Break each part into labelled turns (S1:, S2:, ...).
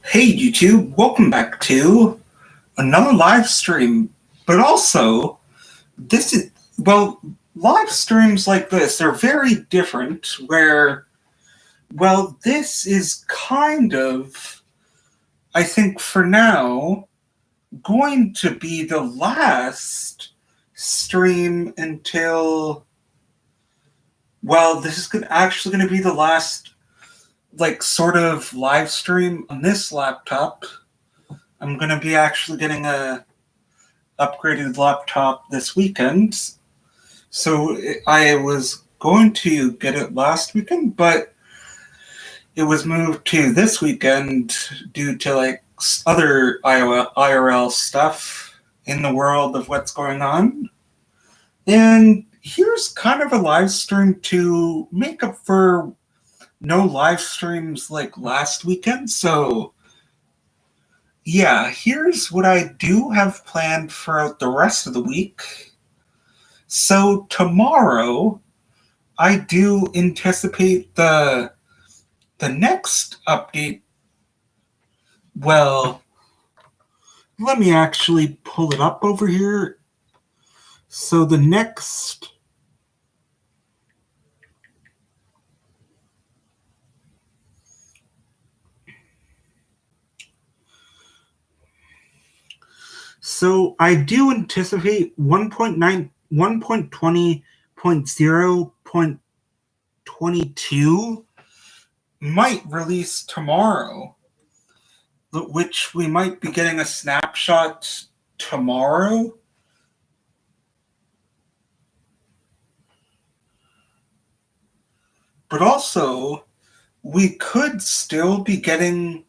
S1: Hey YouTube, welcome back to another live stream. But also, this is, live streams like this are very different where, this is kind of, I think for now, going to be the last stream until, this is actually going to be the last sort of live stream on this laptop. I'm going to be actually getting a upgraded laptop this weekend. So I was going to get it last weekend, but it was moved to this weekend due to other IRL stuff in the world of what's going on. And here's kind of a live stream to make up for no live streams like last weekend. So yeah, here's what I do have planned for the rest of the week. So tomorrow, I do anticipate the next update. Well, let me actually pull it up over here. So the next... So I do anticipate 1.20.22 might release tomorrow, which we might be getting a snapshot tomorrow. But also, we could still be getting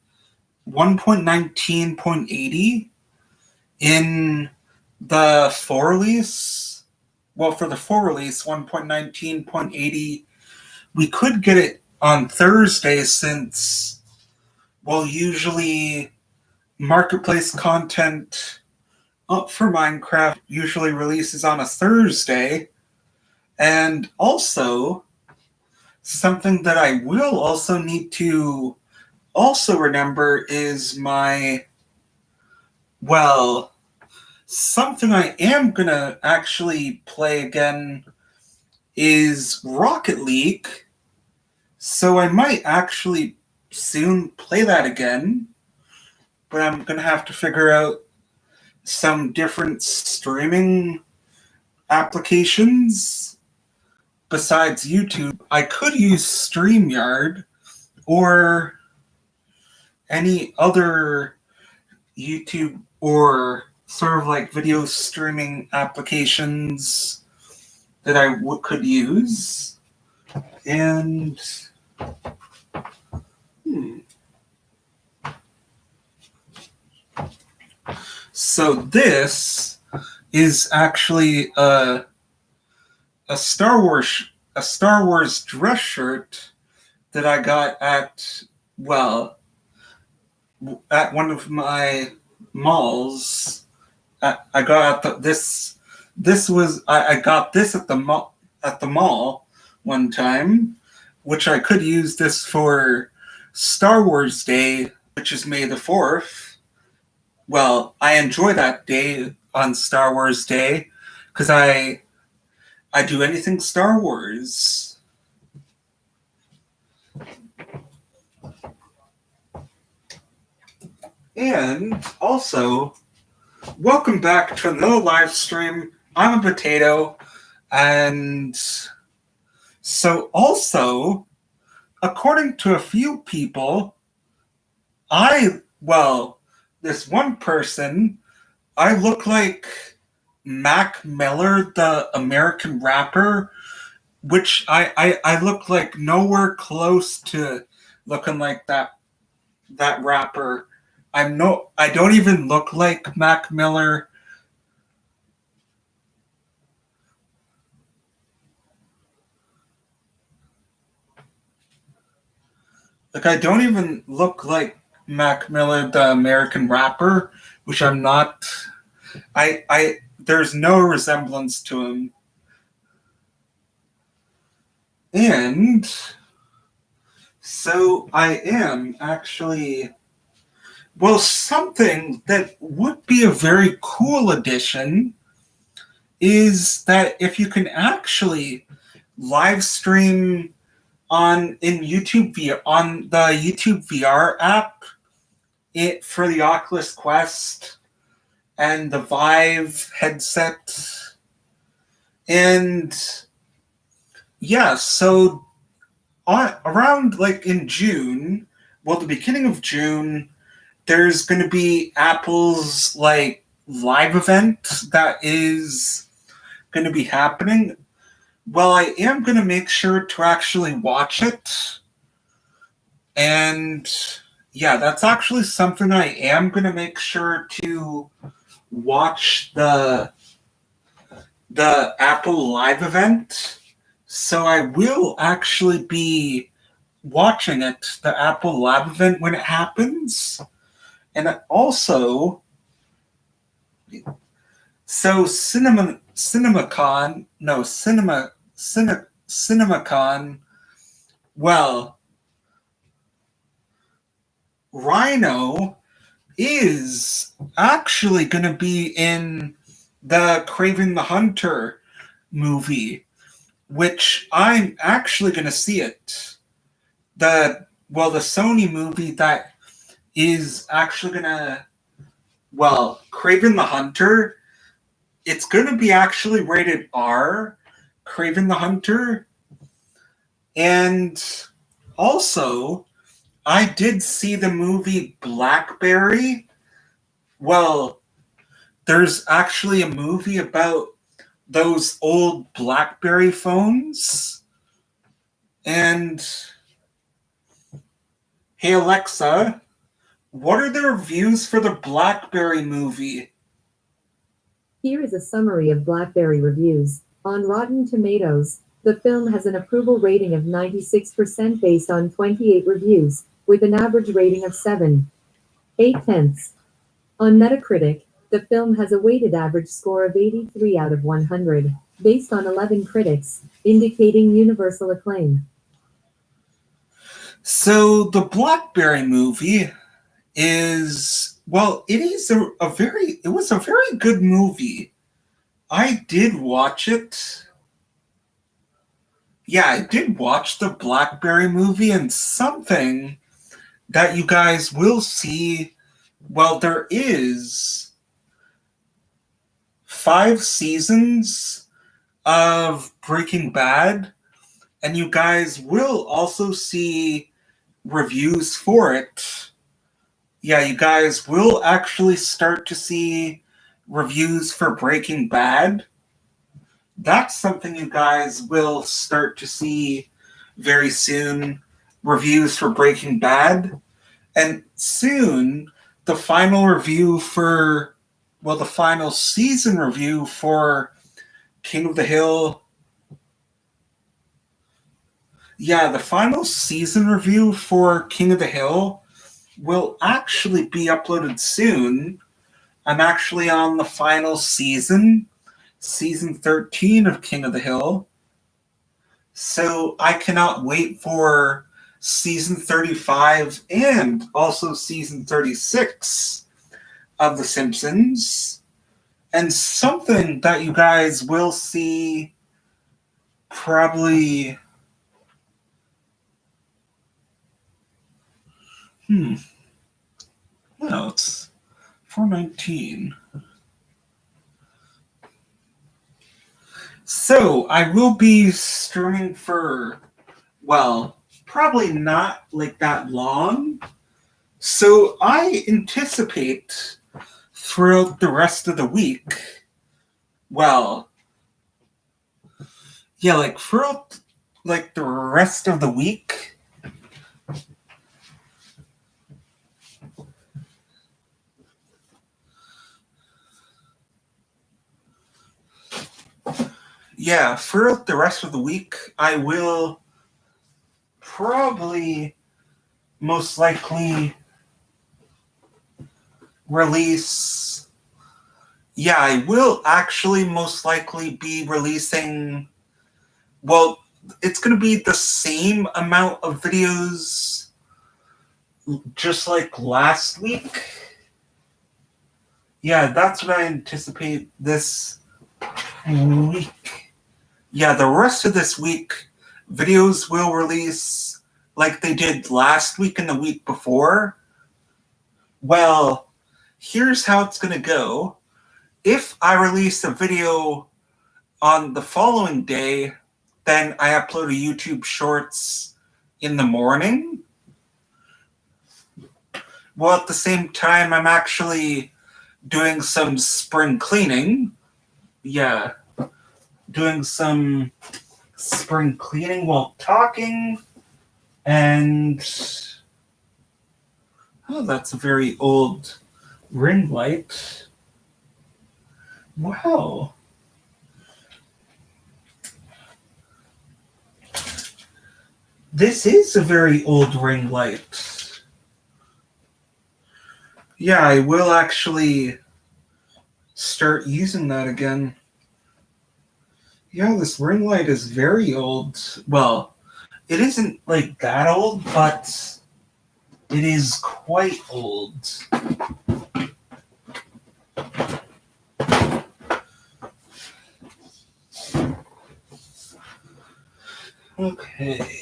S1: 1.19.80 in the 4 release. Well, for the 4 release, 1.19.80, we could get it on Thursday since, usually marketplace content for Minecraft usually releases on a Thursday. And also, something that I will also need to also remember is something I am going to actually play again is Rocket League. So I might actually soon play that again. But I'm going to have to figure out some different streaming applications besides YouTube. I could use StreamYard or any other YouTube or sort of video streaming applications that I could use. And so this is actually a Star Wars dress shirt that I got at one of my malls. I got this. I got this at the mall one time, which I could use this for Star Wars Day, which is May the 4th. Well, I enjoy that day on Star Wars Day because I do anything Star Wars. And also, welcome back to another live stream. I'm a potato. And so also, according to a few people, this one person, I look like Mac Miller, the American rapper, which I look like nowhere close to looking like that rapper. I don't even look like Mac Miller. I don't even look like Mac Miller, the American rapper, which I'm not. There's no resemblance to him. And So I am actually, well, something that would be a very cool addition is that if you can actually live stream on the YouTube VR app for the Oculus Quest and the Vive headset. And yeah, so around like in June, well, the beginning of June, there's going to be Apple's like live event that is going to be happening. Well, I am going to make sure to actually watch it. And yeah, that's actually something I am going to make sure to watch the Apple live event. So I will actually be watching it, the Apple live event when it happens. And also, so CinemaCon, well, Rhino is actually going to be in the Kraven the Hunter movie, which I'm actually going to see it. The Sony movie that is actually going to, Kraven the Hunter, it's going to be actually rated R, Kraven the Hunter. And also, I did see the movie Blackberry. Well, there's actually a movie about those old Blackberry phones. And hey Alexa, what are the reviews for the Blackberry movie?
S2: Here is a summary of Blackberry reviews. On Rotten Tomatoes, the film has an approval rating of 96% based on 28 reviews, with an average rating of 7.8. On Metacritic, the film has a weighted average score of 83 out of 100, based on 11 critics, indicating universal acclaim.
S1: So the Blackberry movie is, it was a very good movie. I did watch it. Yeah, I did watch the Blackberry movie, and something that you guys will see, there is 5 seasons of Breaking Bad, and you guys will also see reviews for it. Yeah, you guys will actually start to see reviews for Breaking Bad. That's something you guys will start to see very soon. Reviews for Breaking Bad. And soon, the final season review for King of the Hill. Yeah, the final season review for King of the Hill will actually be uploaded soon. I'm actually on the final season 13 of King of the Hill. So I cannot wait for season 35 and also season 36 of The Simpsons. And something that you guys will see probably... No, it's 419. So I will be streaming for, probably not like that long. So I anticipate throughout the rest of the week, throughout the rest of the week, throughout the rest of the week, I will probably most likely release. Yeah, I will actually most likely be releasing. Well, it's going to be the same amount of videos just like last week. Yeah, that's what I anticipate this week. Yeah, the rest of this week, videos will release like they did last week and the week before. Well, here's how it's going to go. If I release a video on the following day, then I upload a YouTube Shorts in the morning. Well, at the same time, I'm actually doing some spring cleaning. Yeah, doing some spring cleaning while talking. And oh, that's a very old ring light. Wow. This is a very old ring light. Yeah, I will actually start using that again. Yeah, this ring light is very old. Well, it isn't like that old, but it is quite old. Okay.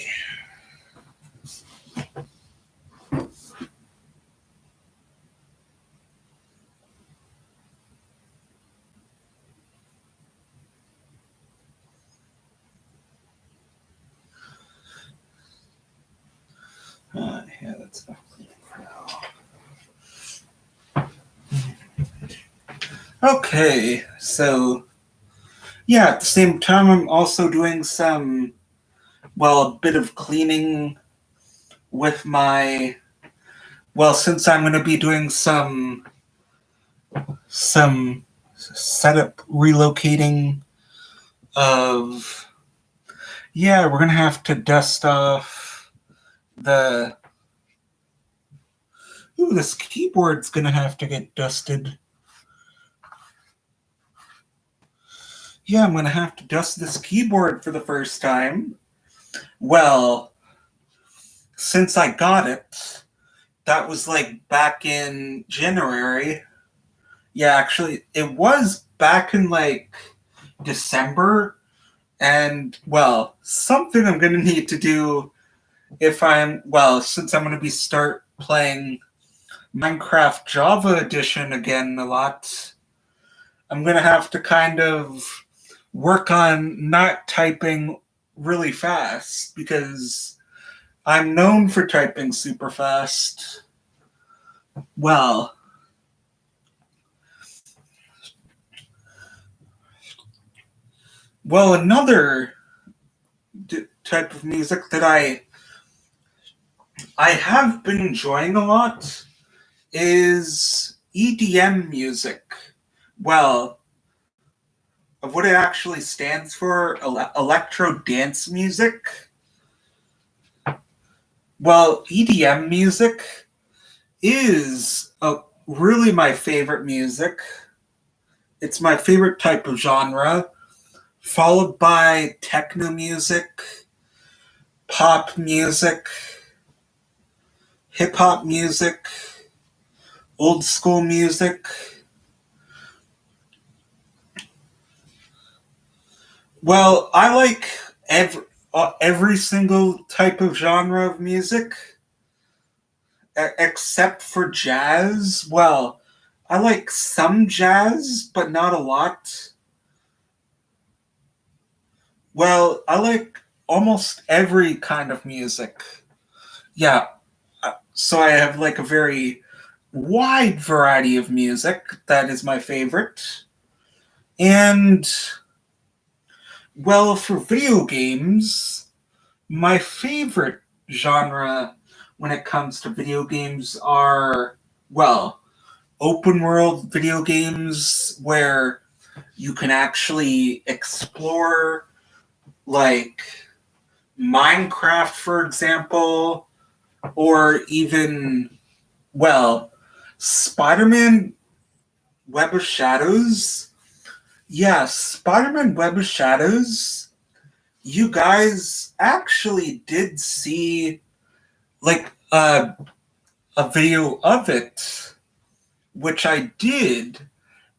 S1: Yeah, that's enough cleaning for now. Okay, so yeah, at the same time, I'm also doing some, well, a bit of cleaning with my, well, since I'm going to be doing some setup relocating of, yeah, we're going to have to dust off the, ooh, this keyboard's going to have to get dusted. Yeah, I'm going to have to dust this keyboard for the first time. Well, since I got it, that was like back in January. Yeah, actually, it was back in like December. And, well, something I'm going to need to do if I'm, well, since I'm going to be start playing Minecraft Java Edition again a lot, I'm going to have to kind of work on not typing really fast because I'm known for typing super fast. Well, another type of music that I have been enjoying a lot is EDM music. Well, of what it actually stands for, electro dance music. Well, EDM music is really my favorite music. It's my favorite type of genre, followed by techno music, pop music, hip-hop music, old school music. Well, I like every single type of genre of music, except for jazz. Well, I like some jazz, but not a lot. Well, I like almost every kind of music. Yeah, so I have like a very wide variety of music that is my favorite. And, well, for video games, my favorite genre when it comes to video games are, well, open world video games where you can actually explore, like Minecraft, for example, or even, well, Spider-Man Web of Shadows. Yeah, Spider-Man Web of Shadows. you guys actually did see like a video of it, which I did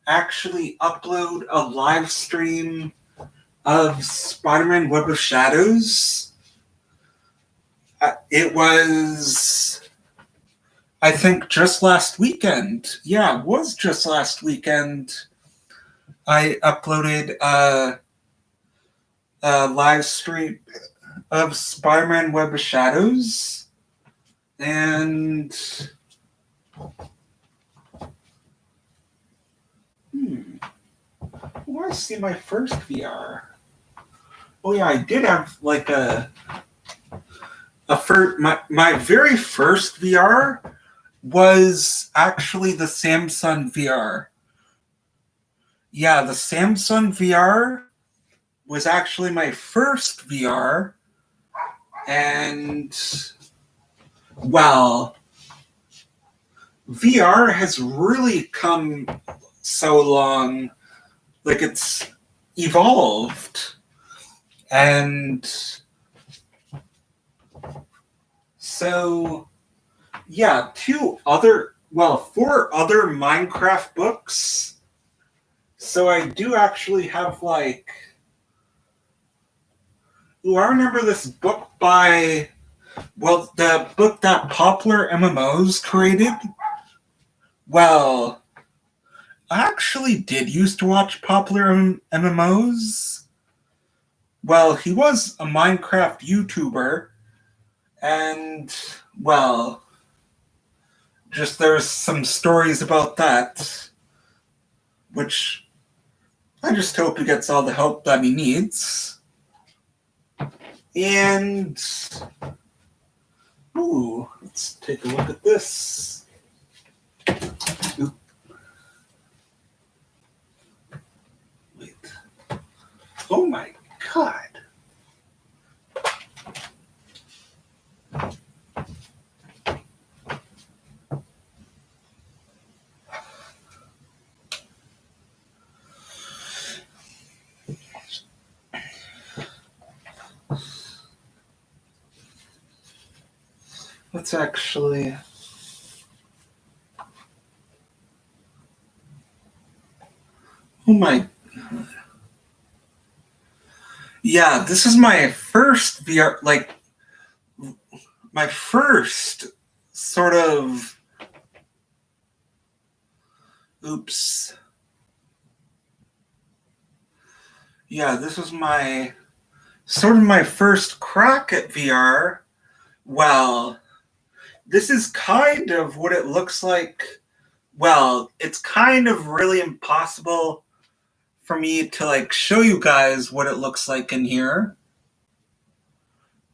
S1: actually upload a live stream of Spider-Man Web of Shadows. It was, I think, just last weekend. Yeah, it was just last weekend. I uploaded a live stream of Spider-Man Web of Shadows. And where do I see my first VR? Oh yeah, I did have like my very first VR was actually the Samsung VR. Yeah, the Samsung VR was actually my first VR, and well, VR has really come so long, like it's evolved. And so, yeah, four other Minecraft books. So I do actually have like, I remember this book by, the book that Popular MMOs created. Well, I actually did used to watch Popular MMOs. Well, he was a Minecraft YouTuber, and, well, just there's some stories about that, which I just hope he gets all the help that he needs. And, let's take a look at this. Oop. Wait. Oh my God. Let's actually... Oh my... Yeah, this is my first VR, like, my first sort of... Oops. Yeah, this was my... sort of my first crack at VR. Well, this is kind of what it looks like. Well, it's kind of really impossible for me to like show you guys what it looks like in here.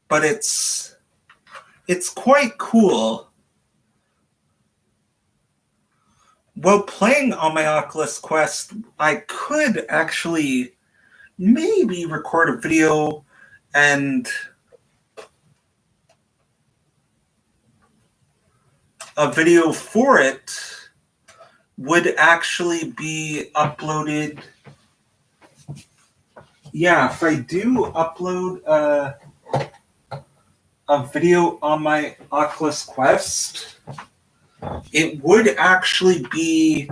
S1: But it's quite cool. While playing on my Oculus Quest, I could actually maybe record a video, and a video for it would actually be uploaded. Yeah, if I do upload a video on my Oculus Quest, it would actually be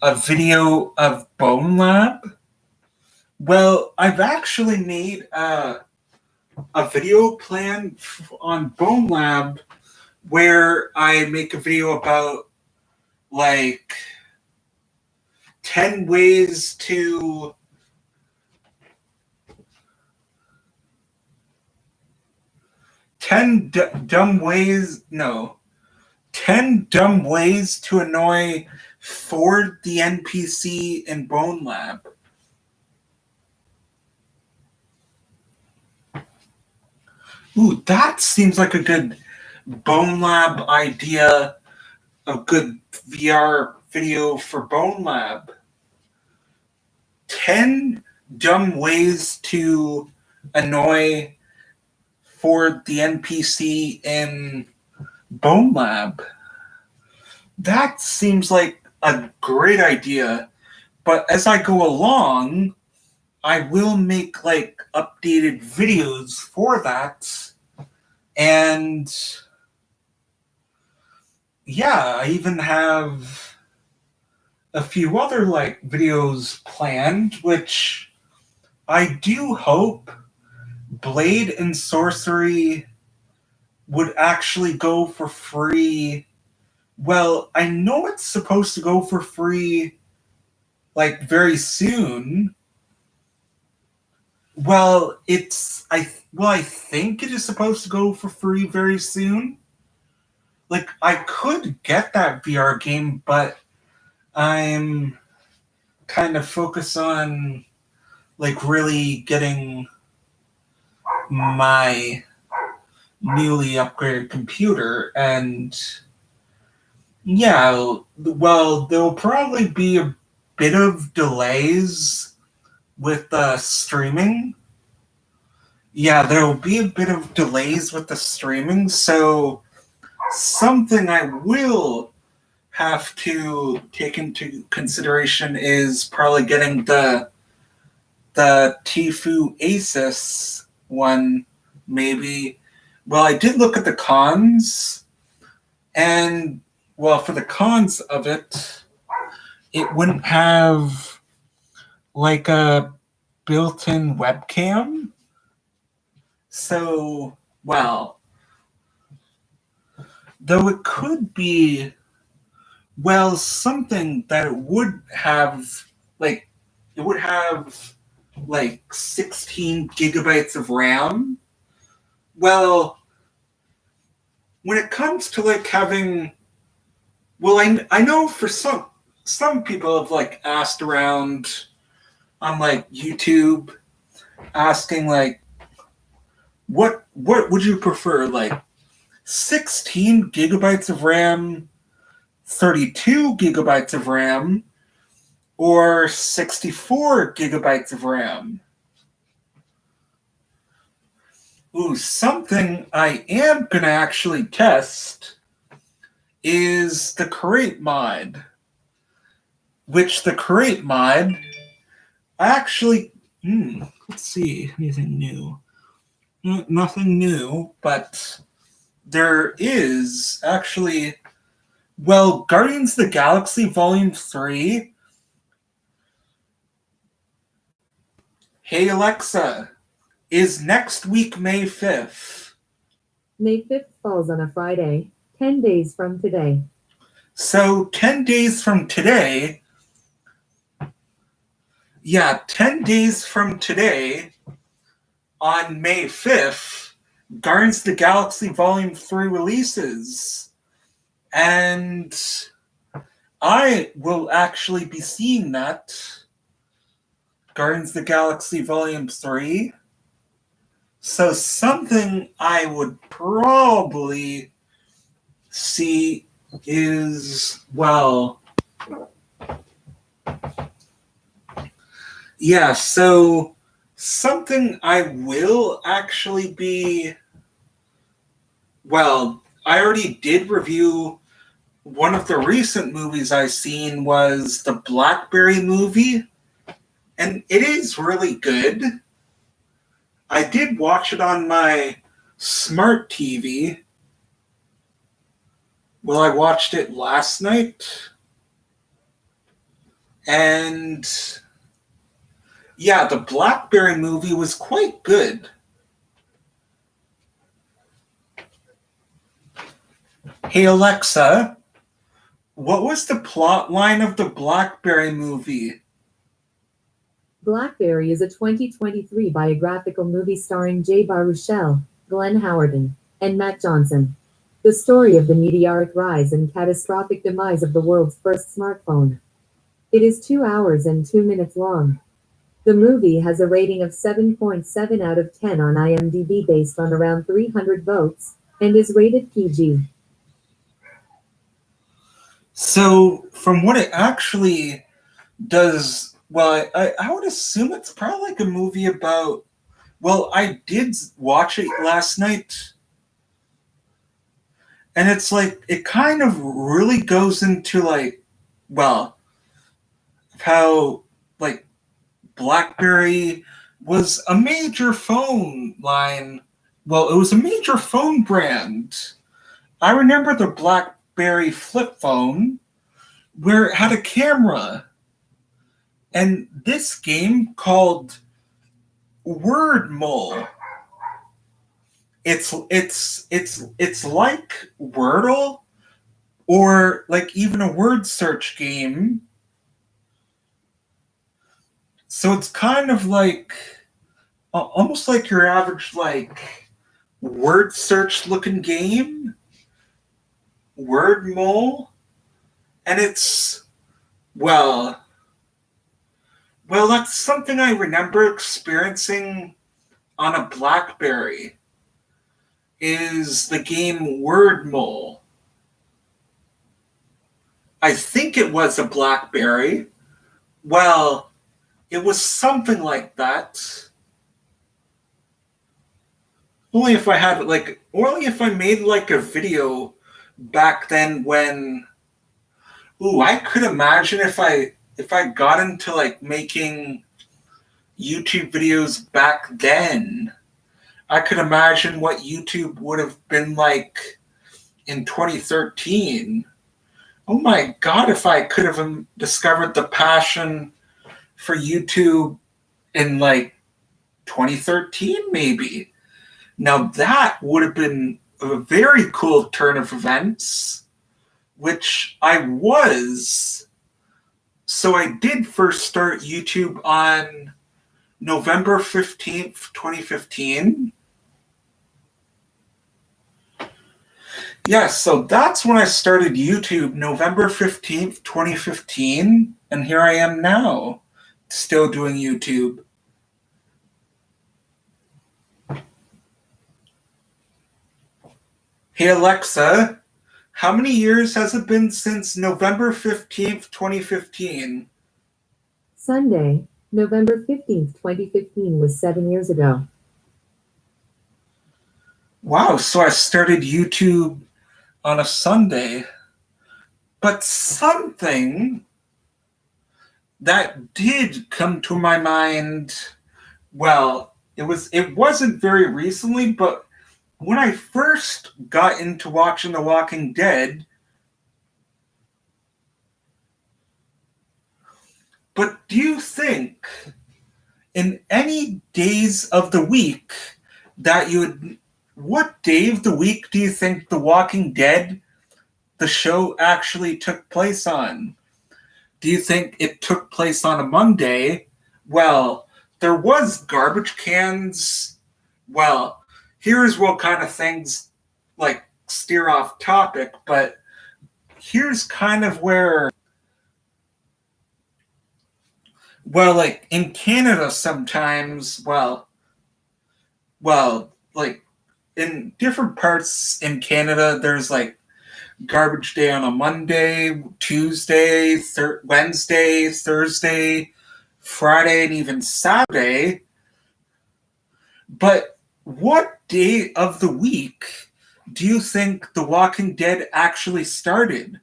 S1: a video of Bone Lab. Well, I've actually made a video plan on Bone Lab where I make a video about like 10 ways to dumb ways to annoy Ford the NPC in Bone Lab. Ooh, that seems like a good Bone Lab idea, a good VR video for Bone Lab. 10 dumb ways to annoy Ford the NPC in Bone Lab. That seems like a great idea, but as I go along, I will make like updated videos for that. And yeah, I even have a few other like videos planned, which I do hope Blade and Sorcery would actually go for free. Well, I know it's supposed to go for free like very soon. Well, I think it is supposed to go for free very soon. Like I could get that VR game, but I'm kind of focused on like really getting my newly upgraded computer. And yeah, well, there'll probably be a bit of delays with streaming. Yeah, there will be a bit of delays with the streaming, so something I will have to take into consideration is probably getting the Tfue Asus one, maybe. Well, I did look at the cons, and well, for the cons of it, it wouldn't have like a built-in webcam. So, well, though it could be, well, something that it would have, like, it would have like 16 gigabytes of RAM. Well, when it comes to like having, well, I know for some people have like asked around on like YouTube, asking like, what would you prefer, like 16 gigabytes of RAM, 32 gigabytes of RAM, or 64 gigabytes of RAM? Ooh, something I am going to actually test is the Create mod, which the Create mod actually, let's see, anything new? Nothing new, but there is actually, well, Guardians of the Galaxy Volume 3. Hey Alexa, is next week May 5th?
S2: May 5th falls on a Friday, 10 days from today.
S1: So 10 days from today, 10 days from today, on May 5th, Guardians of the Galaxy Volume 3 releases. And I will actually be seeing that. Guardians of the Galaxy Volume 3. So something I would probably see is, well, yeah, so something I will actually be, well, I already did review one of the recent movies I've seen was the Blackberry movie, and it is really good. I did watch it on my smart TV. Well, I watched it last night. And yeah, the Blackberry movie was quite good. Hey Alexa, what was the plot line of the Blackberry movie?
S2: Blackberry is a 2023 biographical movie starring Jay Baruchel, Glenn Howerton, and Matt Johnson. The story of the meteoric rise and catastrophic demise of the world's first smartphone. It is 2 hours and 2 minutes long. The movie has a rating of 7.7 out of 10 on IMDb based on around 300 votes, and is rated PG.
S1: So, from what it actually does, well, I would assume it's probably like a movie about, well, I did watch it last night, and it's like, it kind of really goes into like, well, how, like, BlackBerry was a major phone line. Well, it was a major phone brand. I remember the BlackBerry flip phone where it had a camera. And this game called Word Mole. It's like Wordle or like even a word search game. So it's kind of like almost like your average like word search looking game, Word Mole, and it's well, that's something I remember experiencing on a BlackBerry. Is the game Word Mole. I think it was a BlackBerry. Well, it was something like that. Only if I made like a video back then when, I could imagine if I got into like making YouTube videos back then. I could imagine what YouTube would have been like in 2013. Oh my God, if I could have discovered the passion for YouTube in like 2013, maybe. Now that would have been a very cool turn of events, which I was. So I did first start YouTube on November 15th, 2015. Yes, so that's when I started YouTube, November 15th, 2015, and here I am now, still doing YouTube. Hey Alexa, how many years has it been since November 15th, 2015?
S2: Sunday, November 15th, 2015 was 7 years ago.
S1: Wow, so I started YouTube on a Sunday. But something that did come to my mind, well, it wasn't very recently, but when I first got into watching The Walking Dead, but do you think in any days of the week what day of the week do you think The Walking Dead, the show, actually took place on? Do you think it took place on a Monday? Well, there was garbage cans. Well, here's what kind of things like steer off topic, but here's kind of where, like in Canada sometimes, like in different parts in Canada, there's like garbage day on a Monday, Tuesday, Wednesday, Thursday, Friday, and even Saturday. But what day of the week do you think The Walking Dead actually started?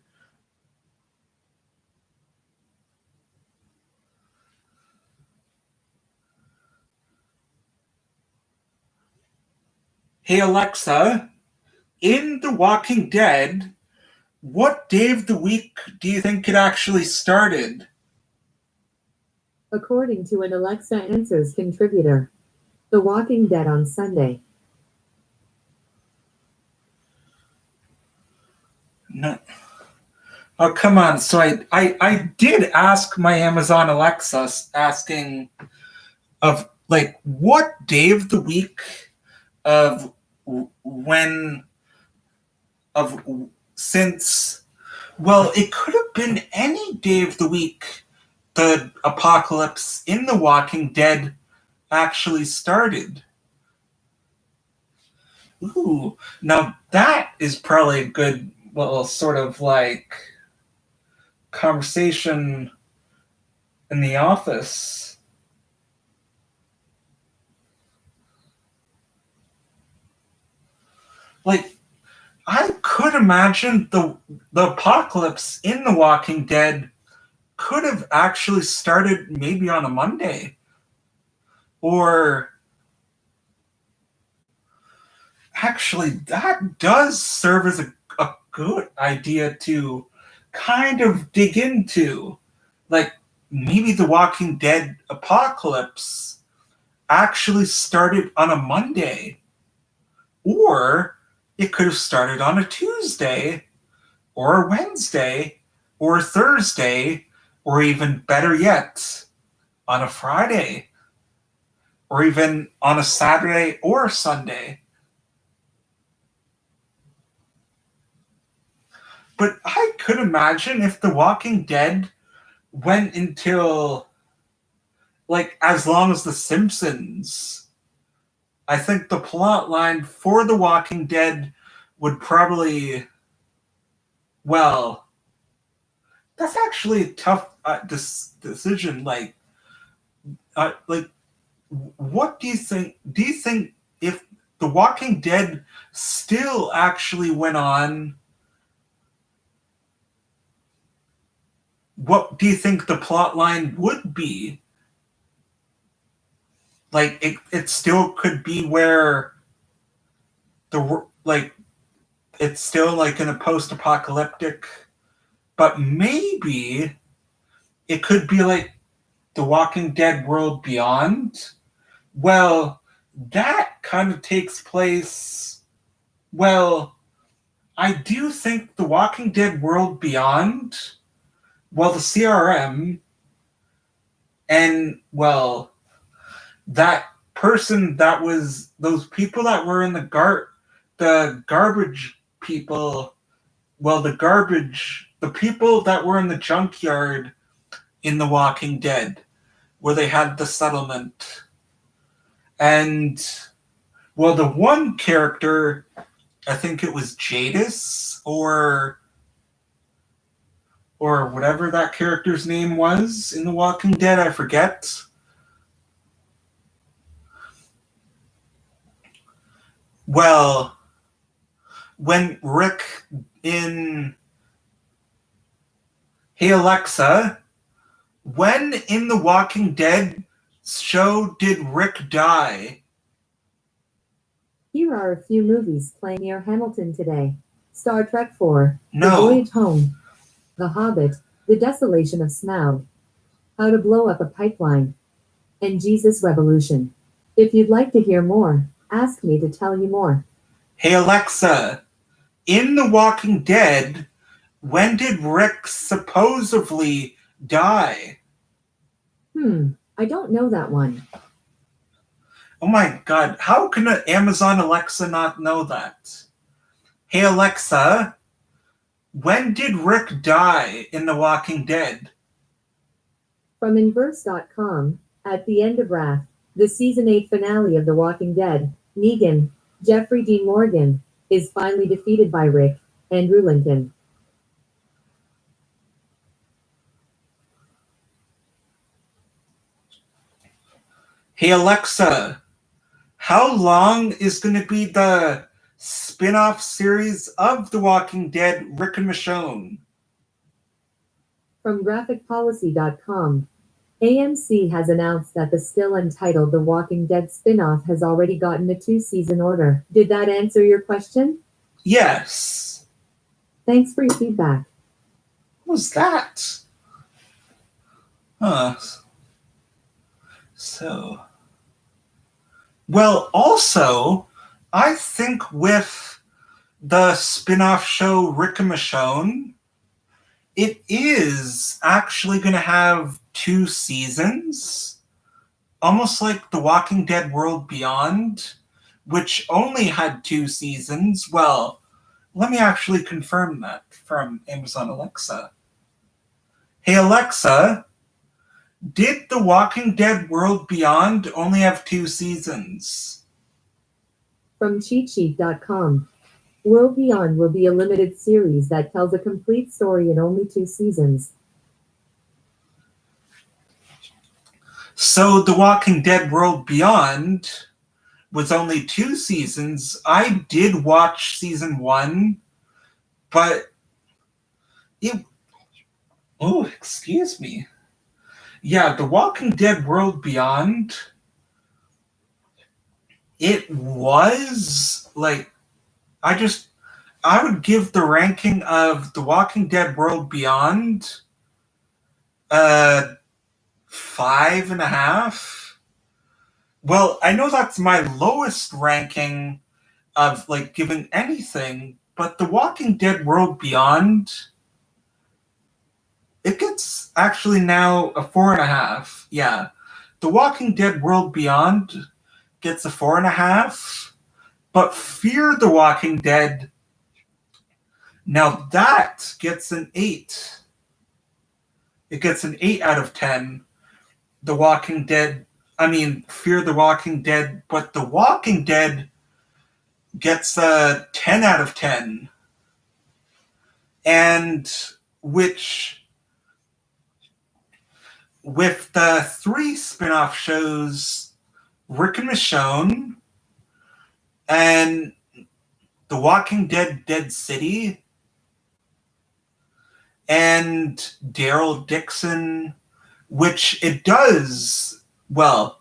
S1: Hey Alexa, in The Walking Dead, what day of the week do you think it actually started?
S2: According to an Alexa Answers contributor, The Walking Dead on Sunday.
S1: No. Oh, come on. So I did ask my Amazon Alexa asking of like what day of the week of when of since, well, it could have been any day of the week the apocalypse in The Walking Dead actually started. Ooh, now that is probably a good, well, sort of like conversation in the office. Like, I could imagine the apocalypse in The Walking Dead could have actually started maybe on a Monday. Or actually, that does serve as a good idea to kind of dig into. Like, maybe the Walking Dead apocalypse actually started on a Monday, or it could have started on a Tuesday, or a Wednesday, or a Thursday, or even better yet, on a Friday, or even on a Saturday or a Sunday. But I could imagine if The Walking Dead went until, like, as long as The Simpsons, I think the plot line for The Walking Dead would probably, well, that's actually a tough decision. Like, what do you think? Do you think if The Walking Dead still actually went on, what do you think the plot line would be? Like, it still could be where like, it's still like in a post-apocalyptic, but maybe it could be like The Walking Dead World Beyond. Well, that kind of takes place. Well, I do think The Walking Dead World Beyond, well, the CRM, and, well, that person that was, those people that were in the garbage people, well, the people that were in the junkyard in The Walking Dead, where they had the settlement. And, well, the one character, I think it was Jadis, or whatever that character's name was in The Walking Dead, I forget. Well, when Rick in Hey Alexa, when in The Walking Dead show did Rick die?
S2: Here are a few movies playing near Hamilton today. Star Trek IV, The
S1: No.
S2: Voyage Home, The Hobbit, The Desolation of Smaug, How to Blow Up a Pipeline, and Jesus Revolution. If you'd like to hear more, ask me to tell you more.
S1: Hey Alexa, in The Walking Dead, when did Rick supposedly die?
S2: I don't know that one.
S1: Oh my god, how can an Amazon Alexa not know that? Hey Alexa, when did Rick die in The Walking Dead?
S2: From Inverse.com, at the end of Wrath, the season 8 finale of The Walking Dead, Negan, Jeffrey Dean Morgan, is finally defeated by Rick, Andrew Lincoln.
S1: Hey Alexa, how long is going to be the spin-off series of The Walking Dead, Rick and Michonne?
S2: From graphicpolicy.com, AMC has announced that the still untitled The Walking Dead spin-off has already gotten a 2-season order. Did that answer your question?
S1: Yes.
S2: Thanks for your feedback.
S1: What was that? Huh. So, well, also, I think with the spin-off show Rick and Michonne, it is actually going to have 2 seasons, almost like The Walking Dead World Beyond, which only had 2 seasons. Well, let me actually confirm that from Amazon Alexa. Hey Alexa, did The Walking Dead World Beyond only have 2 seasons?
S2: From cheatsheet.com, World Beyond will be a limited series that tells a complete story in only 2 seasons.
S1: So The Walking Dead World Beyond was only 2 seasons. I did watch season 1, but it... Oh, excuse me. Yeah, The Walking Dead World Beyond It was like I would give the ranking of The Walking Dead World Beyond uh 5.5. Well, I know that's my lowest ranking of like giving anything, but The Walking Dead World Beyond, it gets actually now a 4.5. Yeah. The Walking Dead World Beyond gets a 4.5, but Fear the Walking Dead, now that gets an 8. It gets an 8 out of 10. The Walking Dead, I mean, Fear the Walking Dead, but The Walking Dead gets a 10 out of 10. And which, with the 3 spin off shows, Rick and Michonne, and The Walking Dead Dead City, and Daryl Dixon, which it does well,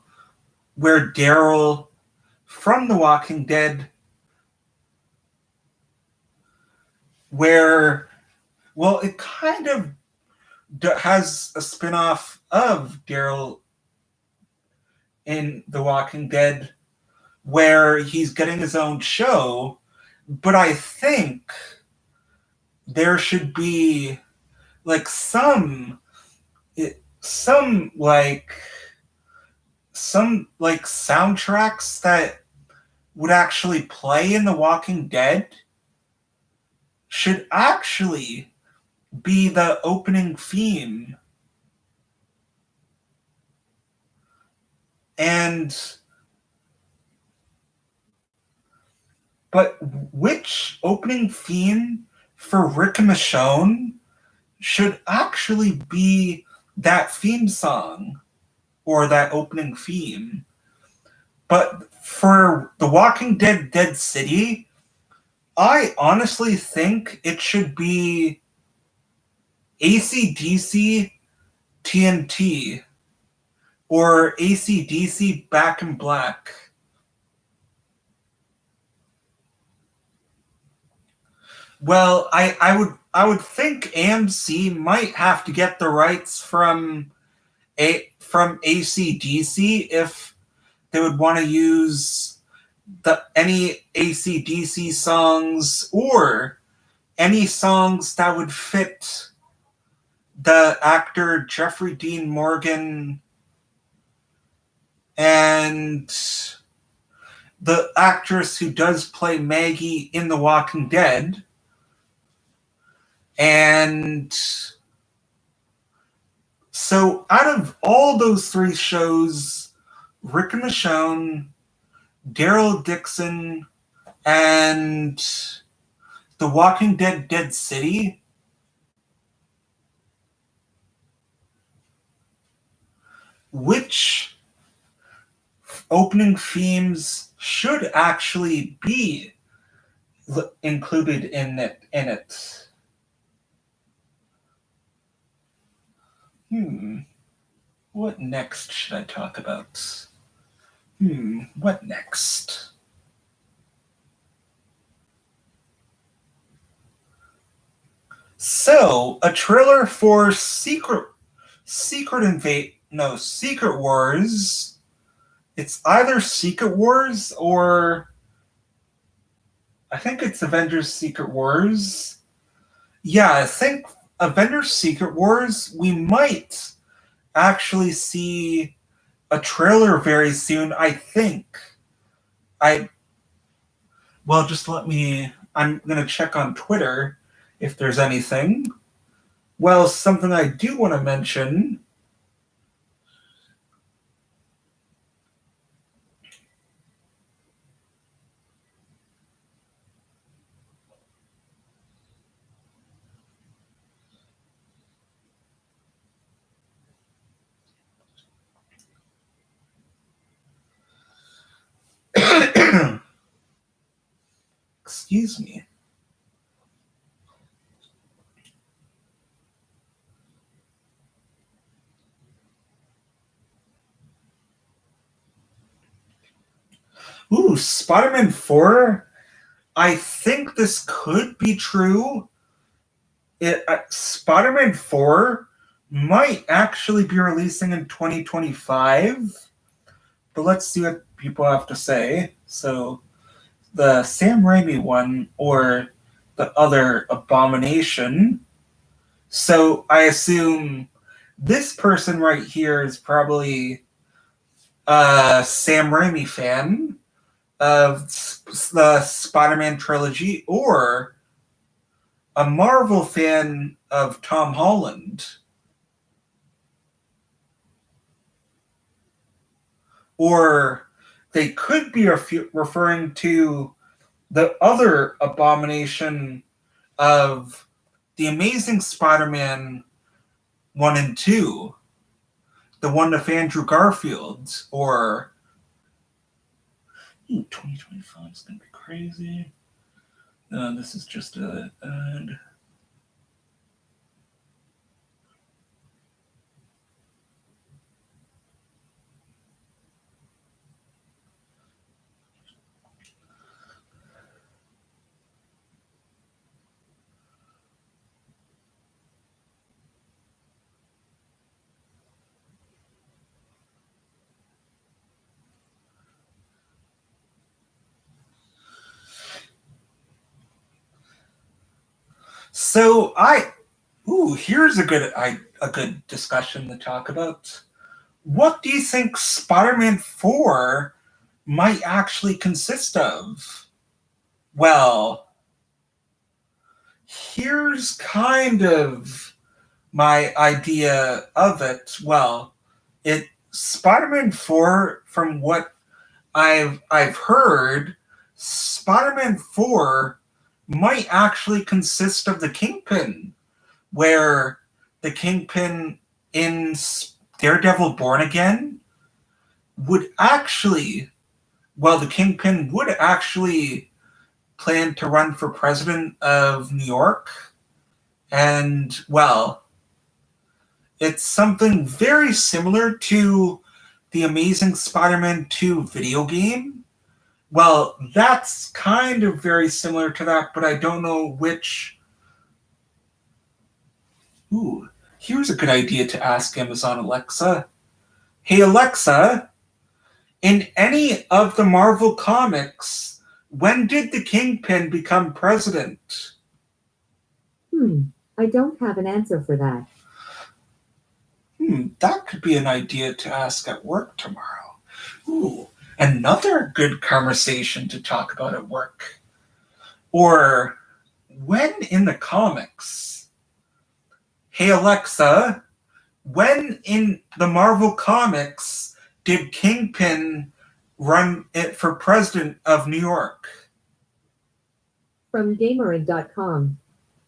S1: where Daryl from The Walking Dead, where, well, it kind of has a spin-off of Daryl in The Walking Dead where he's getting his own show, but I think there should be like some like soundtracks that would actually play in The Walking Dead should actually be the opening theme. And but which opening theme for Rick and Michonne should actually be that theme song or that opening theme? But for The Walking Dead Dead City, I honestly think it should be AC/DC TNT or AC/DC Back in Black. Well, I would think AMC might have to get the rights from AC/DC if they would want to use any AC/DC songs or any songs that would fit the actor Jeffrey Dean Morgan and the actress who does play Maggie in The Walking Dead. And so out of all those 3 shows, Rick and Michonne, Daryl Dixon, and The Walking Dead Dead City, which opening themes should actually be included in it? What next should I talk about? What next? So, a trailer for Secret Wars. It's either Secret Wars or I think it's Avengers Secret Wars. Yeah, I think Avengers Secret Wars, we might actually see a trailer very soon, I think. Just let me, I'm going to check on Twitter if there's anything. Well, something I do want to mention. Excuse me. Ooh, Spider-Man 4? I think this could be true. Spider-Man 4 might actually be releasing in 2025, but let's see what people have to say. So, the Sam Raimi one or the other Abomination. So, I assume this person right here is probably a Sam Raimi fan of the Spider-Man trilogy or a Marvel fan of Tom Holland. Or they could be referring to the other Abomination of the Amazing Spider-Man 1 and 2, the one of Andrew Garfield, or 2025 is going to be crazy. This is just a ad. So here's a good discussion to talk about. What do you think Spider-Man 4 might actually consist of? Well, here's kind of my idea of it. Well, Spider-Man 4, from what I've heard, Spider-Man 4 might actually consist of the Kingpin, where the Kingpin in Daredevil Born Again would actually, the Kingpin would actually plan to run for president of New York. And, it's something very similar to the Amazing Spider-Man 2 video game. Well, that's kind of very similar to that, but I don't know which. Ooh, here's a good idea to ask Amazon Alexa. Hey, Alexa, in any of the Marvel comics, when did the Kingpin become president?
S2: I don't have an answer for that.
S1: That could be an idea to ask at work tomorrow. Ooh, another good conversation to talk about at work. Or, when in the comics? Hey Alexa, when in the Marvel comics did Kingpin run it for president of New York?
S2: From Gamerant.com.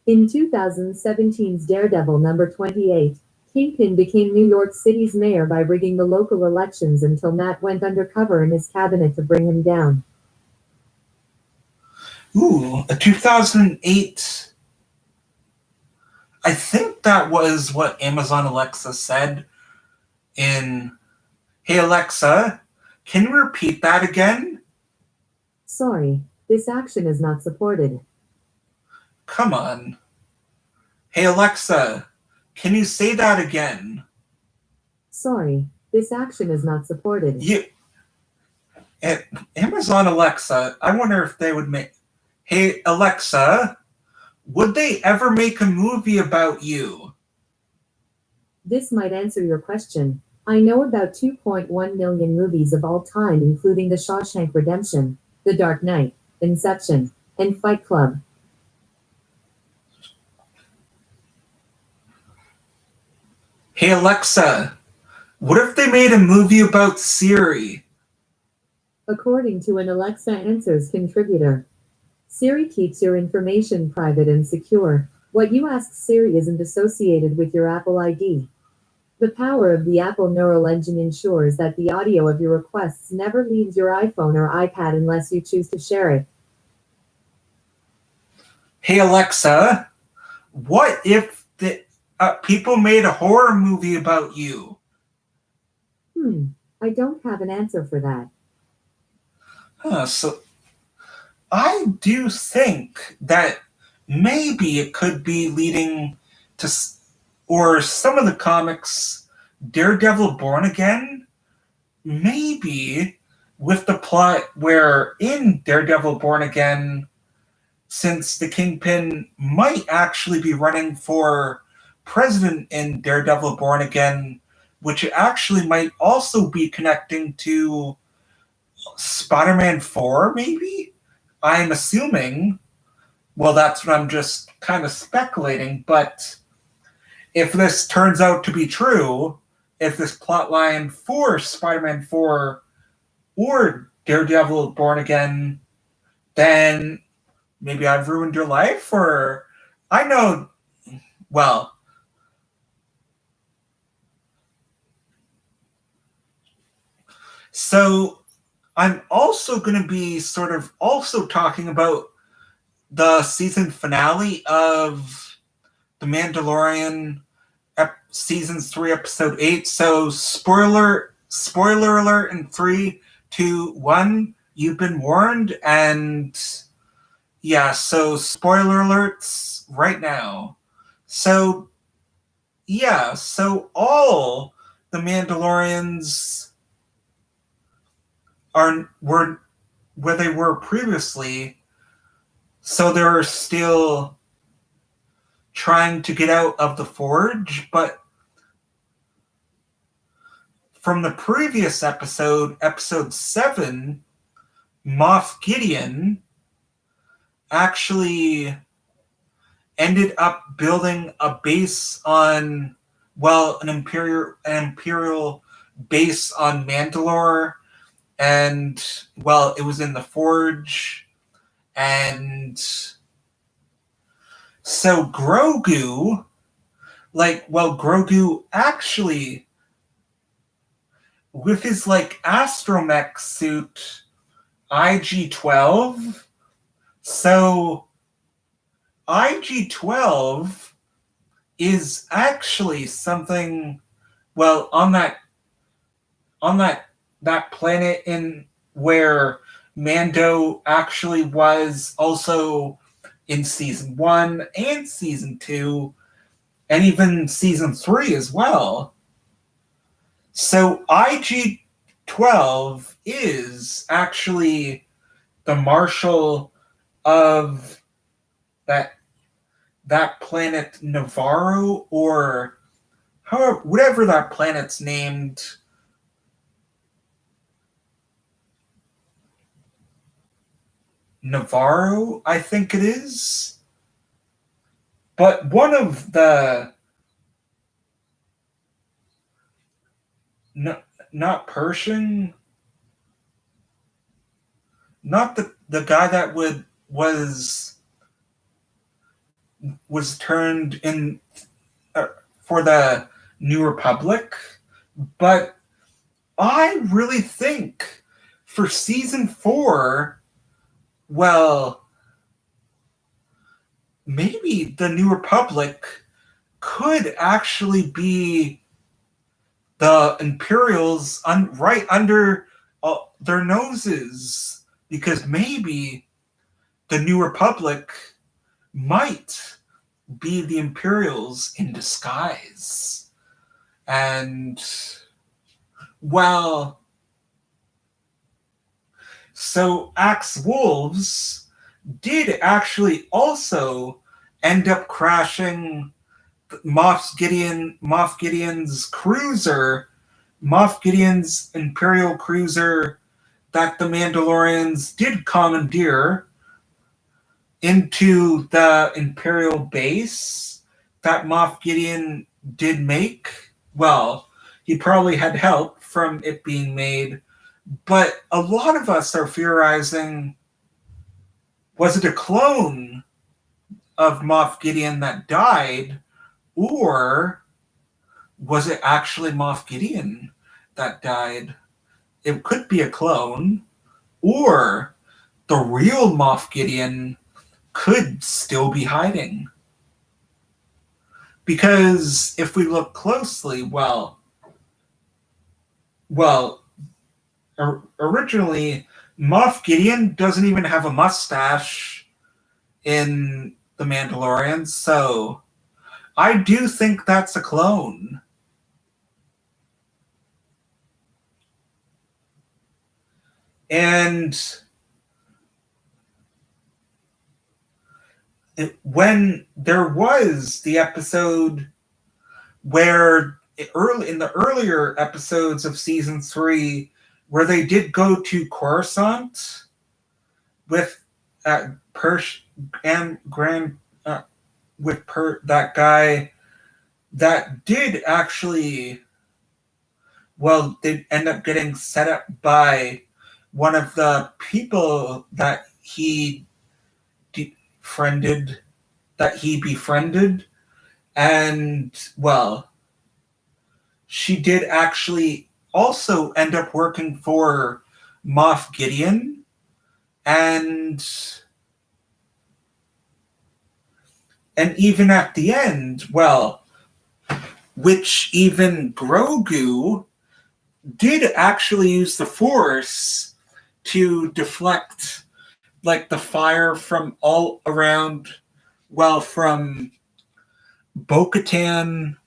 S2: In 2017's Daredevil number 28, Kingpin became New York City's mayor by rigging the local elections until Matt went undercover in his cabinet to bring him down.
S1: Ooh, a 2008. I think that was what Amazon Alexa said in, Hey Alexa, can you repeat that again?
S2: Sorry, this action is not supported.
S1: Come on. Hey Alexa, can you say that again?
S2: Sorry, this action is not supported.
S1: Amazon Alexa, I wonder if they would make... Hey Alexa, would they ever make a movie about you?
S2: This might answer your question. I know about 2.1 million movies of all time, including The Shawshank Redemption, The Dark Knight, Inception, and Fight Club.
S1: Hey Alexa, what if they made a movie about Siri?
S2: According to an Alexa Answers contributor, Siri keeps your information private and secure. What you ask Siri isn't associated with your Apple ID. The power of the Apple Neural Engine ensures that the audio of your requests never leaves your iPhone or iPad unless you choose to share it.
S1: Hey Alexa, what if the people made a horror movie about you?
S2: I don't have an answer for that.
S1: So I do think that maybe it could be leading to, or some of the comics, Daredevil Born Again, maybe with the plot where in Daredevil Born Again, since the Kingpin might actually be running for president in Daredevil Born Again, which actually might also be connecting to Spider-Man 4, maybe? I'm assuming. Well, that's what I'm just kind of speculating, but if this turns out to be true, if this plotline for Spider-Man 4 or Daredevil Born Again, then maybe I've ruined your life, or I know, well, so I'm also going to be sort of also talking about the season finale of The Mandalorian, season 3, episode 8. So spoiler alert in 3, 2, 1. You've been warned, and yeah, so spoiler alerts right now. So yeah, so all the Mandalorians are were where they were previously, so they're still trying to get out of the forge, but from the previous episode, episode 7, Moff Gideon actually ended up building a base on, well, an imperial base on Mandalore, and well, it was in the Forge, and so Grogu, Grogu actually, with his astromech suit IG-12, so IG-12 is actually something, well, on that planet in where Mando actually was also in season 1 and season 2 and even season 3 as well. So IG-12 is actually the marshal of that planet Navarro, or however, whatever that planet's named. Navarro, I think it is. But one of the not Persian, not the guy that was turned in for the New Republic, but I really think for season 4, well, maybe the New Republic could actually be the Imperials right under their noses, because maybe the New Republic might be the Imperials in disguise. And, well, so Axe Wolves did actually also end up crashing Moff Gideon's cruiser, Moff Gideon's Imperial cruiser that the Mandalorians did commandeer into the Imperial base that Moff Gideon did make. Well, he probably had help from it being made, but a lot of us are theorizing, was it a clone of Moff Gideon that died, or was it actually Moff Gideon that died? It could be a clone, or the real Moff Gideon could still be hiding. Because if we look closely, originally Moff Gideon doesn't even have a mustache in The Mandalorian, so I do think that's a clone. And when there was the episode where in the earlier episodes of season 3, where they did go to Coruscant with Persh and Grand that guy that did actually, well, they end up getting set up by one of the people that he befriended, and, well, she did actually also end up working for Moff Gideon, and even at the end, well, which even Grogu did actually use the Force to deflect, like, the fire from all around, well, from Bo-Katan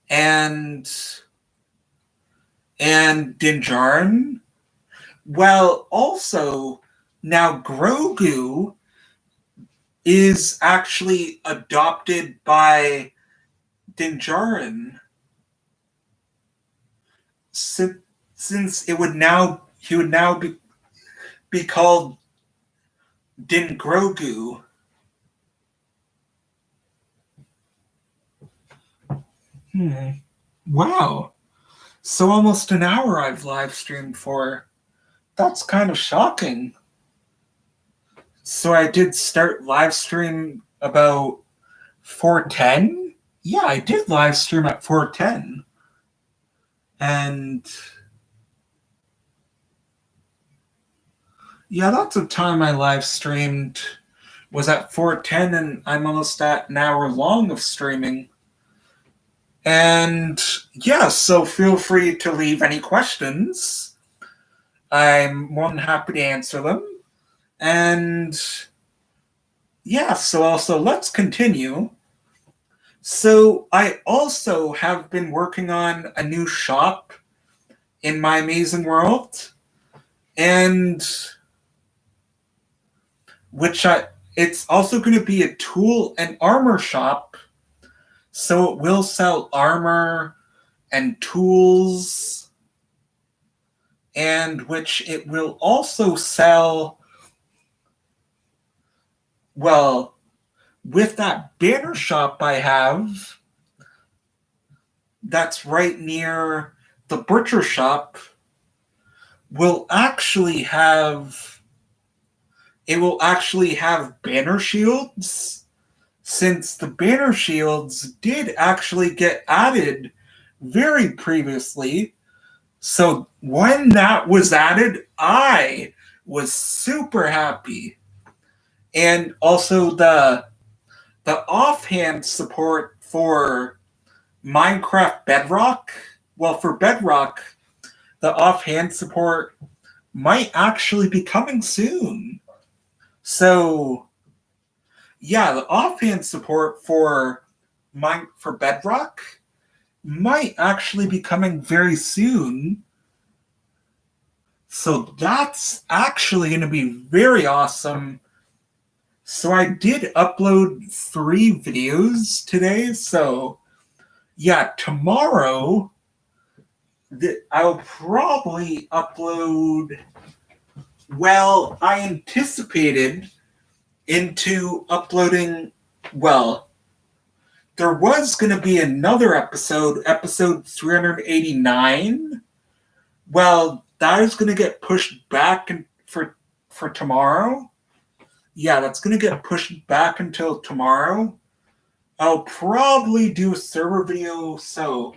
S1: and Din Djarin. Well, also, now Grogu is actually adopted by Din Djarin, since he would now be called Din Grogu. Wow. So almost an hour I've live streamed for. That's kind of shocking. So I did start live stream about 4:10. Yeah, I did live stream at 4:10. And yeah, that's the time I live streamed, was at 4:10, and I'm almost at an hour long of streaming. And yeah, so feel free to leave any questions. I'm more than happy to answer them. And yeah, so also let's continue. So I also have been working on a new shop in my amazing world, and it's also going to be a tool and armor shop. So it will sell armor and tools, and which it will also sell, well, with that banner shop I have that's right near the butcher shop, will actually have banner shields, since the banner shields did actually get added very previously. So when that was added, I was super happy. And also the offhand support for Minecraft Bedrock, well, for Bedrock, the offhand support might actually be coming soon. So yeah, the offhand support for Bedrock might actually be coming very soon. So that's actually going to be very awesome. So I did upload 3 videos today. So yeah, tomorrow I'll probably upload, well, I anticipated into uploading, well, there was going to be another episode 389. Well, that is going to get pushed back for tomorrow. Yeah, that's going to get pushed back until tomorrow. I'll probably do a server video, so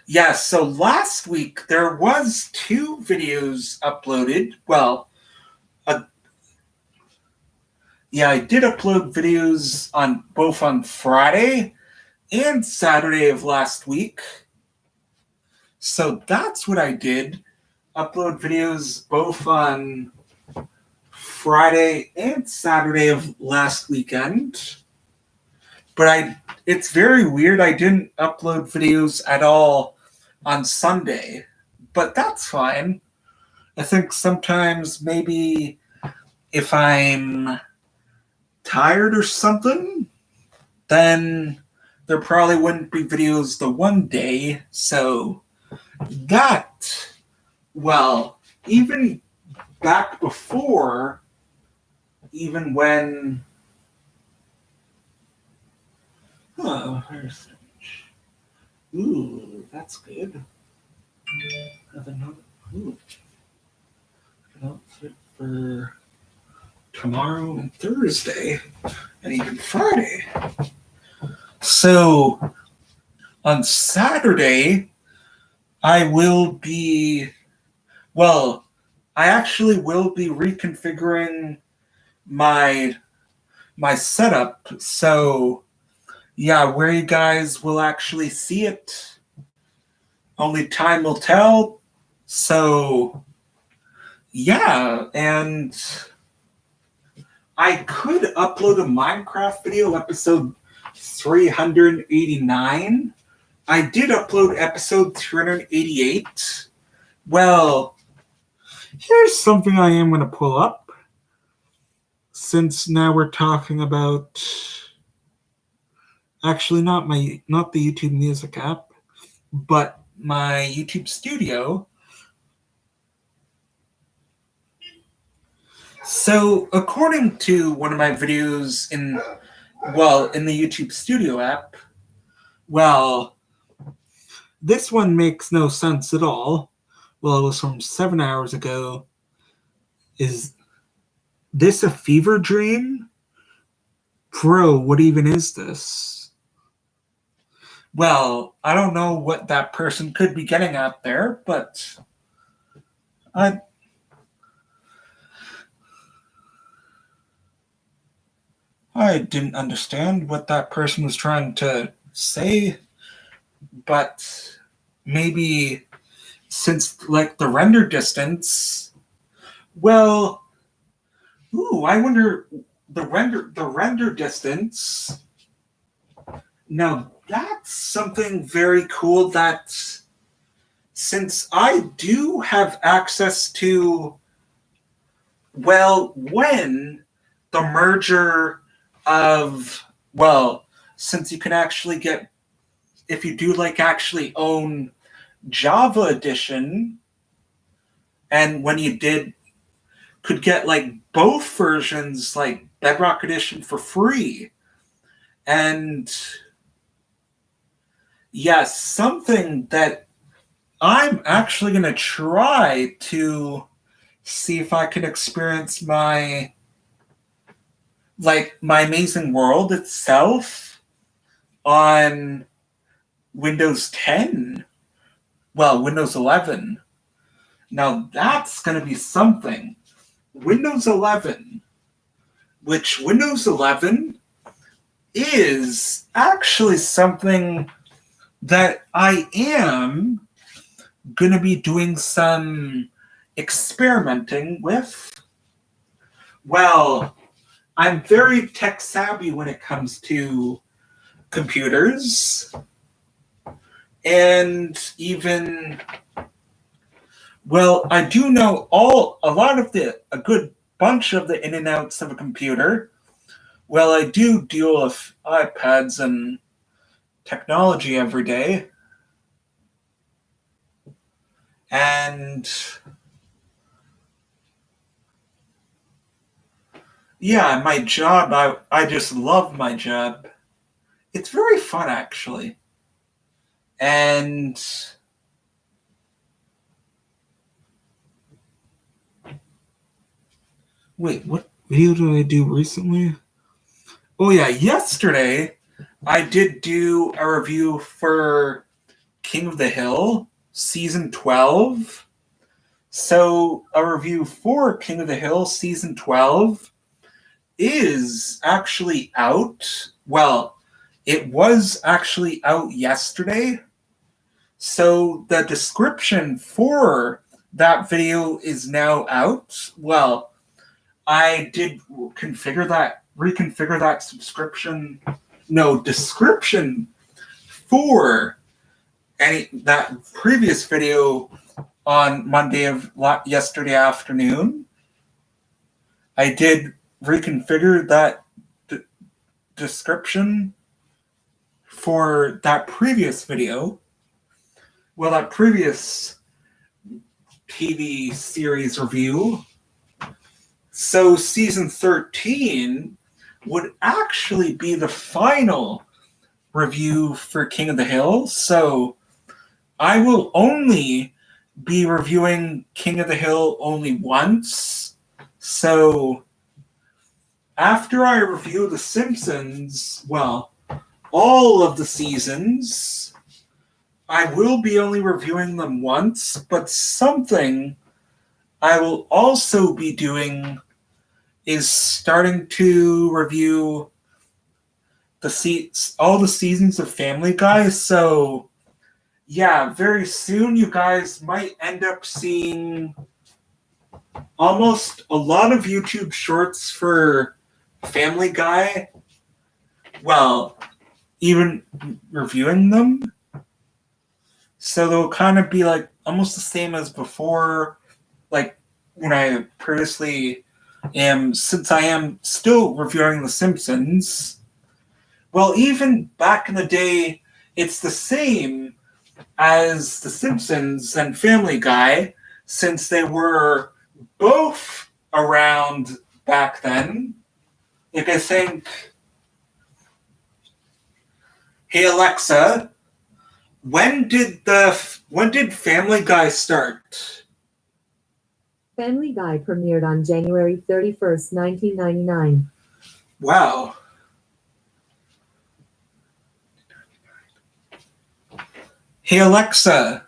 S1: yeah, so last week there was 2 videos uploaded. Well, yeah, I did upload videos on both on Friday and Saturday of last week. So that's what I did. upload videos both on Friday and Saturday of last weekend. But it's very weird. I didn't upload videos at all on Sunday. But that's fine. I think sometimes maybe if I'm tired or something, then there probably wouldn't be videos the one day. So that, well, even back before, even when, oh, there's, ooh, that's good. Have another, ooh, an outfit for tomorrow and Thursday, and even Friday. So on Saturday, I actually will be reconfiguring my setup. So yeah, where you guys will actually see it, only time will tell. So yeah, and I could upload a Minecraft video, episode 389. I did upload episode 388. Well, here's something I am going to pull up. Since now we're talking about, actually not the YouTube Music app, but my YouTube Studio. So, according to one of my videos in the YouTube Studio app, well, this one makes no sense at all. Well, it was from 7 hours ago. Is this a fever dream? Bro, what even is this? Well, I don't know what that person could be getting at there, but I didn't understand what that person was trying to say, but maybe since like the render distance, well, ooh, I wonder the render distance. Now that's something very cool that since I do have access to, well, when the merger of, well, since you can actually get, if you do like actually own Java Edition, and when you could get like both versions, like Bedrock Edition for free. And yes, something that I'm actually going to try to see if I can experience my Amazing World itself on Windows 10. Well, Windows 11. Now that's going to be something. Windows 11, which Windows 11 is actually something that I am going to be doing some experimenting with. Well, I'm very tech savvy when it comes to computers, and even, well, I do know a good bunch of the in and outs of a computer. Well, I do deal with iPads and technology every day. And yeah, my job, I just love my job. It's very fun, actually. And wait, what video did I do recently? Oh yeah, yesterday I did do a review for King of the Hill, Season 12. So a review for King of the Hill, Season 12 is actually out. Well, it was actually out yesterday. So the description for that video is now out. Well, I did reconfigure that description for that previous video on Monday of yesterday afternoon. I did reconfigure that description for that previous video. Well, that previous TV series review. So season 13 would actually be the final review for King of the Hill. So I will only be reviewing King of the Hill only once. So after I review The Simpsons, well, all of the seasons, I will be only reviewing them once, but something I will also be doing is starting to review all the seasons of Family Guy. So yeah, very soon you guys might end up seeing almost a lot of YouTube shorts for Family Guy. Well, even reviewing them. So they'll kind of be like almost the same as before, like when I previously since I am still reviewing The Simpsons. Well, even back in the day, it's the same as The Simpsons and Family Guy, since they were both around back then. Like I think, hey Alexa, when did Family Guy start?
S2: Family Guy premiered on January 31st, 1999.
S1: Wow. Hey Alexa,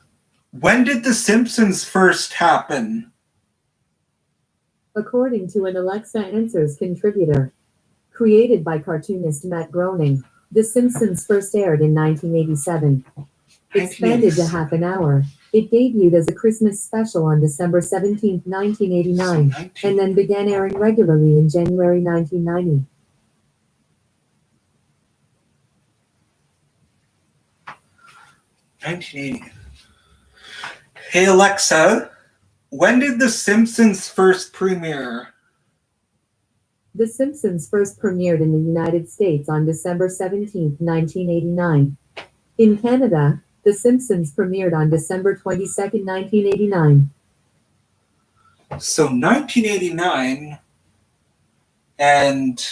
S1: when did The Simpsons first happen?
S2: According to an Alexa Answers contributor. Created by cartoonist Matt Groening, The Simpsons first aired in 1987. Expanded to half an hour, it debuted as a Christmas special on December 17, 1989, and then began airing regularly in January 1990.
S1: Hey Alexa, when did The Simpsons first premiere?
S2: The Simpsons first premiered in the United States on December 17, 1989. In Canada, The Simpsons premiered on December 22, 1989.
S1: So 1989 and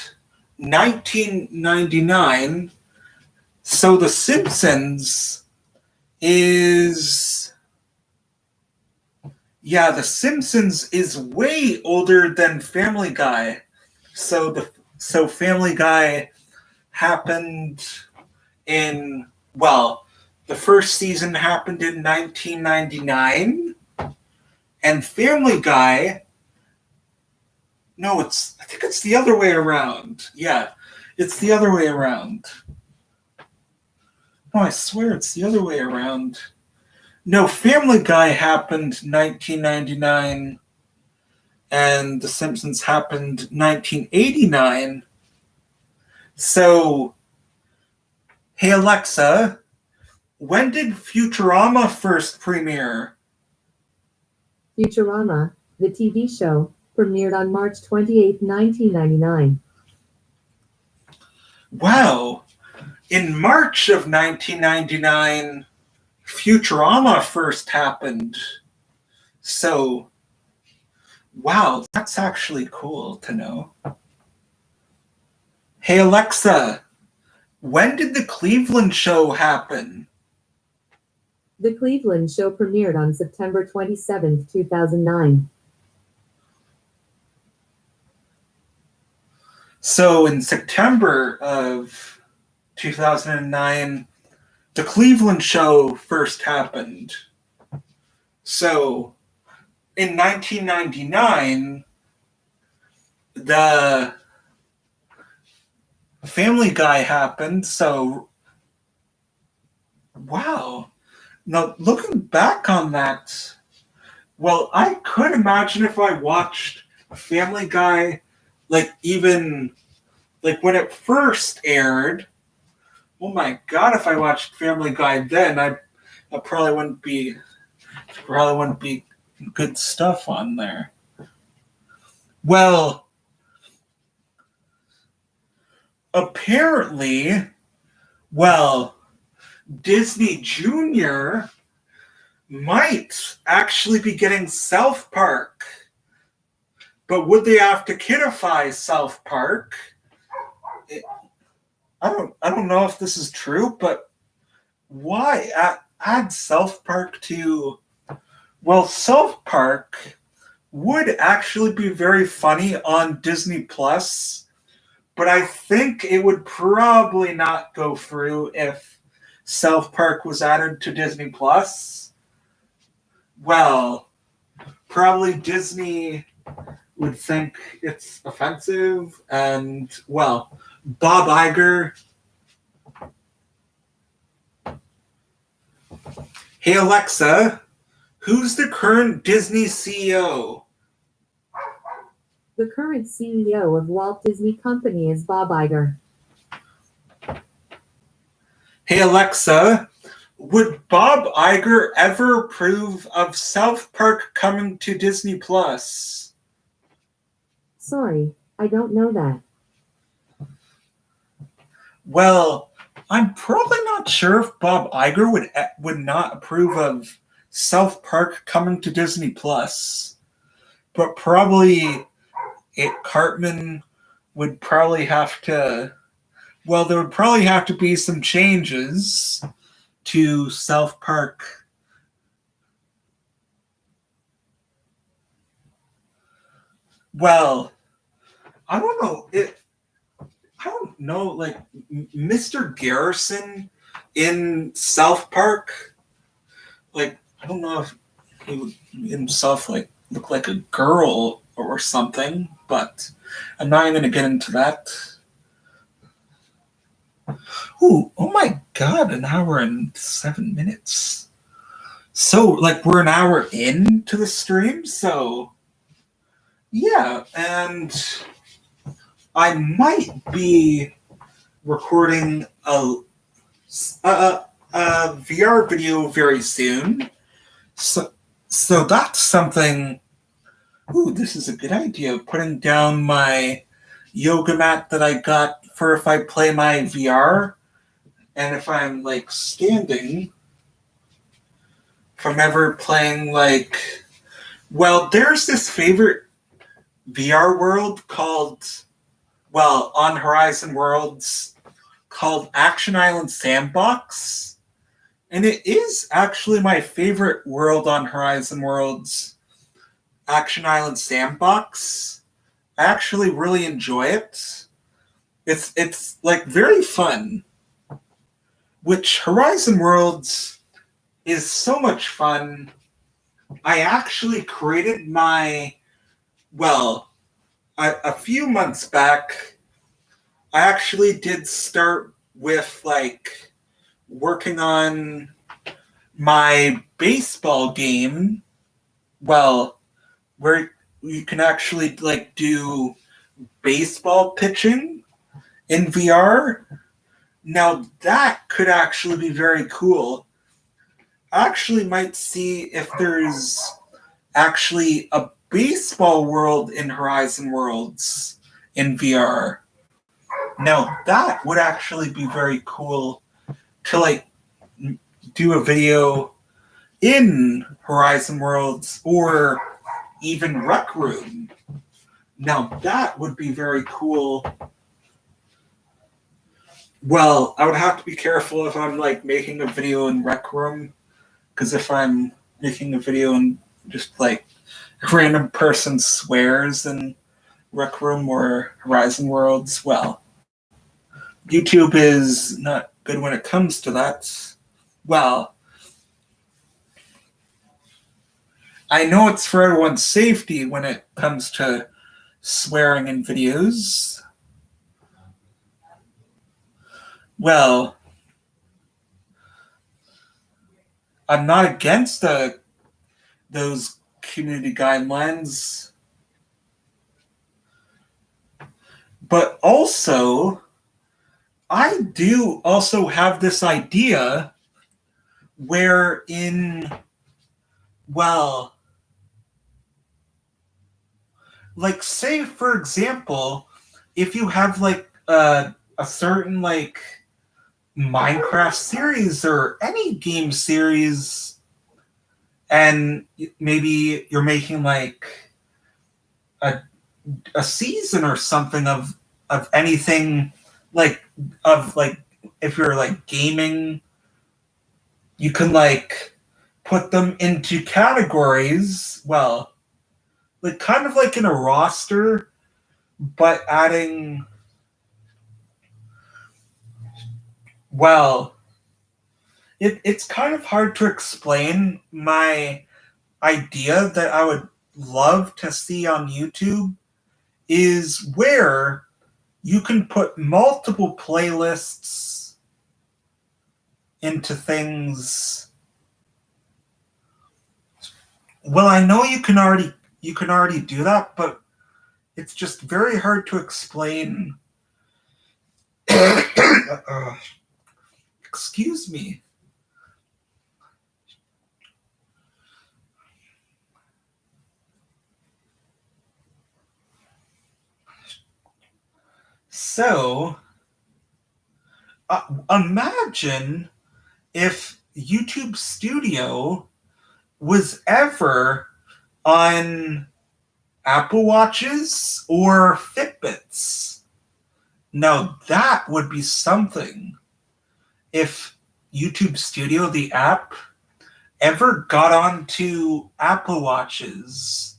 S1: 1999. So The Simpsons is... Yeah, The Simpsons is way older than Family Guy. So Family Guy happened in... Well, the first season happened in 1999. And Family Guy... No, I think it's the other way around. Yeah, it's the other way around. No, I swear it's the other way around. No, Family Guy happened 1999, and The Simpsons happened 1989. So, hey Alexa, when did Futurama first premiere?
S2: Futurama, the TV show, premiered on March 28, 1999.
S1: Wow. In March of 1999, Futurama first happened. So, wow, that's actually cool to know. Hey Alexa, when did the Cleveland Show happen?
S2: The Cleveland Show premiered on September 27, 2009.
S1: So in September of 2009, the Cleveland Show first happened. So in 1999, the Family Guy happened. So, wow. Now, looking back on that, Well, I could imagine if I watched Family Guy, like even like when it first aired. Oh my god! If I watched Family Guy then, I probably wouldn't be good stuff on there. Well, apparently, well, Disney Junior might actually be getting South Park. But would they have to kidify South Park? I don't know if this is true, but why add South Park to? Well, South Park would actually be very funny on Disney Plus, but I think it would probably not go through if South Park was added to Disney Plus. Well, probably Disney would think it's offensive, and well, Bob Iger. Hey Alexa, who's the current Disney CEO?
S2: The current CEO of Walt Disney Company is Bob Iger.
S1: Hey Alexa, would Bob Iger ever approve of South Park coming to Disney Plus?
S2: Sorry, I don't know that.
S1: Well, I'm probably not sure if Bob Iger would not approve of South Park coming to Disney Plus, but probably Cartman would probably have to. Well, there would probably have to be some changes to South Park. Well, I don't know. I don't know. Like Mr. Garrison in South Park. Like I don't know if he would himself like look like a girl or something, but I'm not even gonna get into that. Ooh, oh my god, an hour and 7 minutes. So like we're an hour into the stream, so yeah, and I might be recording a VR video very soon. So that's something. Ooh, this is a good idea. Putting down my yoga mat that I got for if I play my VR, and if I'm like standing from ever playing like. Well, there's this favorite VR world called, well, on Horizon Worlds called Action Island Sandbox. And it is actually my favorite world on Horizon Worlds, Action Island Sandbox. I actually really enjoy it. It's like very fun, which Horizon Worlds is so much fun. I actually created my, well, a few months back, I actually did start with like working on my baseball game. Well, where you can actually like do baseball pitching in VR. Now that could actually be very cool. I actually might see if there's actually a baseball world in Horizon Worlds in VR. Now that would actually be very cool to like do a video in Horizon Worlds or even Rec Room. Now that would be very cool. Well, I would have to be careful if I'm like making a video in Rec Room, because if I'm making a video and just like a random person swears in Rec Room or Horizon Worlds, well, YouTube is not good when it comes to that. Well, I know it's for everyone's safety when it comes to swearing in videos. Well, I'm not against those community guidelines. But also, I do also have this idea wherein, well, like, say, for example, if you have, like, a certain, like, Minecraft series or any game series, and maybe you're making, like, a, a season or something of anything, like, of, like, if you're, like, gaming, you can, like, put them into categories, well, like, kind of like in a roster, but adding, well, it's kind of hard to explain my idea that I would love to see on YouTube is where you can put multiple playlists into things. Well, I know you can already do that, but it's just very hard to explain. Excuse me. So, imagine if YouTube Studio was ever on Apple Watches or Fitbits. Now, that would be something. If YouTube Studio, the app, ever got onto Apple Watches,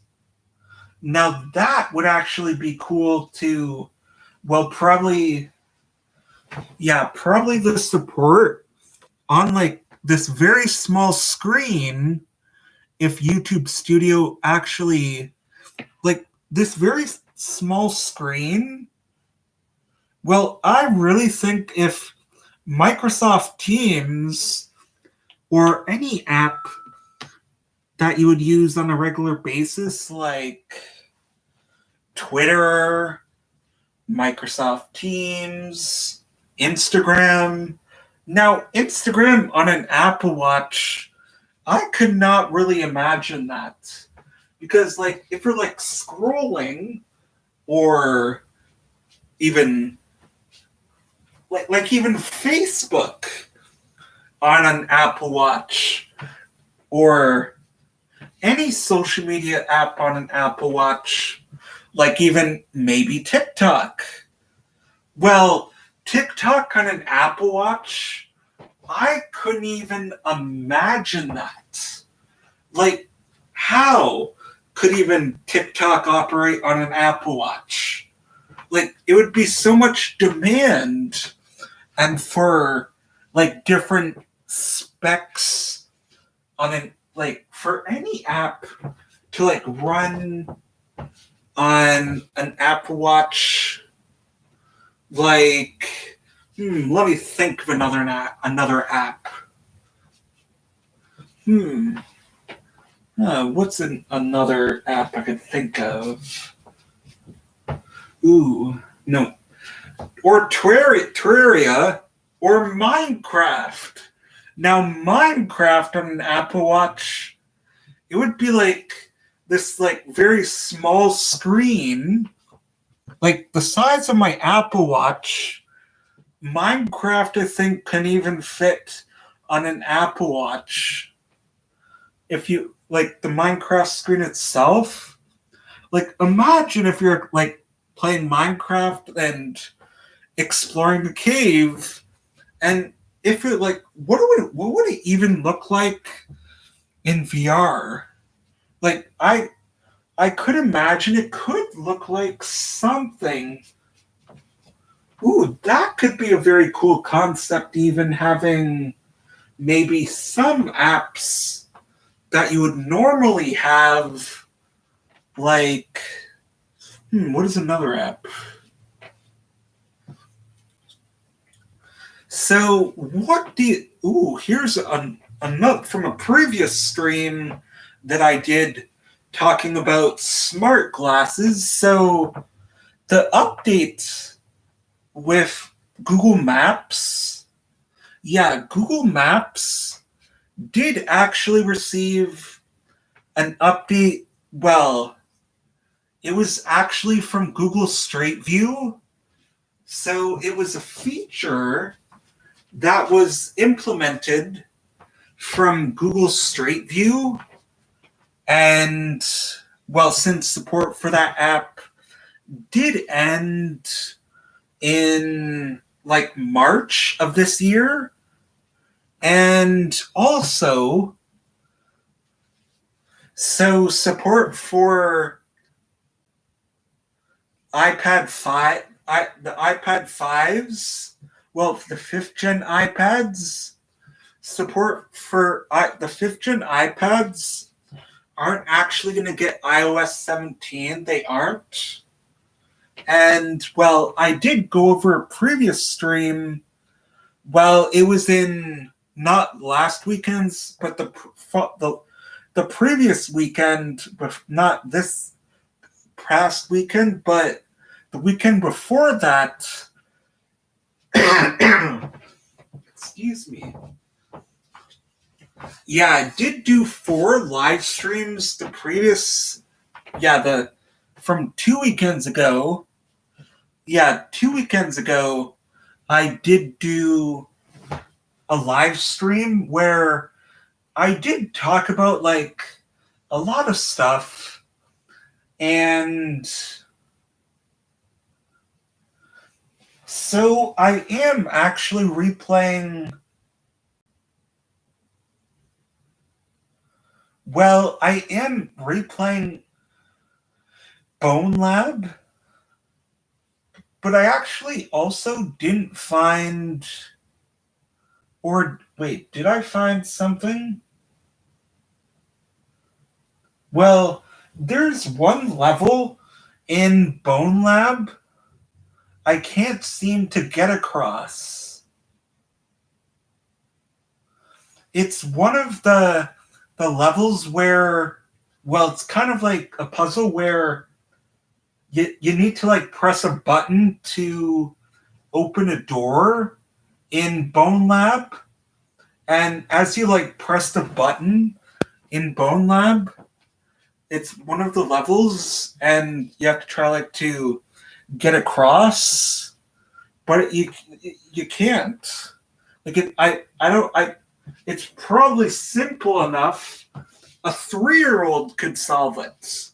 S1: now that would actually be cool to, well, probably the support on, like, this very small screen. If YouTube Studio actually, like, this very small screen, well, I really think if Microsoft Teams or any app that you would use on a regular basis, like Twitter, Microsoft Teams, Instagram. Now, Instagram on an Apple Watch, I could not really imagine that. Because, like, if you're, like, scrolling, or even, like even Facebook on an Apple Watch, or any social media app on an Apple Watch, like even maybe TikTok. Well, TikTok on an Apple Watch, I couldn't even imagine that. Like, how could even TikTok operate on an Apple Watch? Like, it would be so much demand, and for, like, different specs on an, like, for any app to, like, run on an Apple Watch, like, let me think of another app. What's another app I could think of? Ooh, no. Or Terraria, or Minecraft. Now, Minecraft on an Apple Watch, it would be like this, like, very small screen, like the size of my Apple Watch. Minecraft, I think, can even fit on an Apple Watch. If you, like, the Minecraft screen itself, like, imagine if you're, like, playing Minecraft and exploring the cave, and if it, like, what would it even look like in VR? Like, I could imagine it could look like something. Ooh, that could be a very cool concept, even having maybe some apps that you would normally have, like, what is another app? So, here's a note from a previous stream that I did talking about smart glasses. So the update with Google Maps, Google Maps did actually receive an update. Well, it was actually from Google Street View. So it was a feature that was implemented from Google Street View. And, well, since support for that app did end in like March of this year, and also, so support for iPad 5, the iPad 5s, well, the 5th gen iPads, support for the 5th gen iPads aren't actually going to get iOS 17. They aren't. And, well, I did go over a previous stream. Well, it was in not last weekend's, but the previous weekend, but not this past weekend, but the weekend before that. Excuse me. Yeah, I did do 4 live streams the previous, from 2 weekends ago. Yeah, 2 weekends ago, I did do a live stream where I did talk about like a lot of stuff, and so I am actually replaying. Well, I am replaying Bone Lab, but I actually also didn't find. Or wait, did I find something? Well, there's one level in Bone Lab I can't seem to get across. It's one of the levels where, well, it's kind of like a puzzle where you need to like press a button to open a door in Bone Lab. And as you like press the button in Bone Lab, it's one of the levels, and you have to try like to get across, but you can't. Like it's probably simple enough. A 3-year-old could solve it.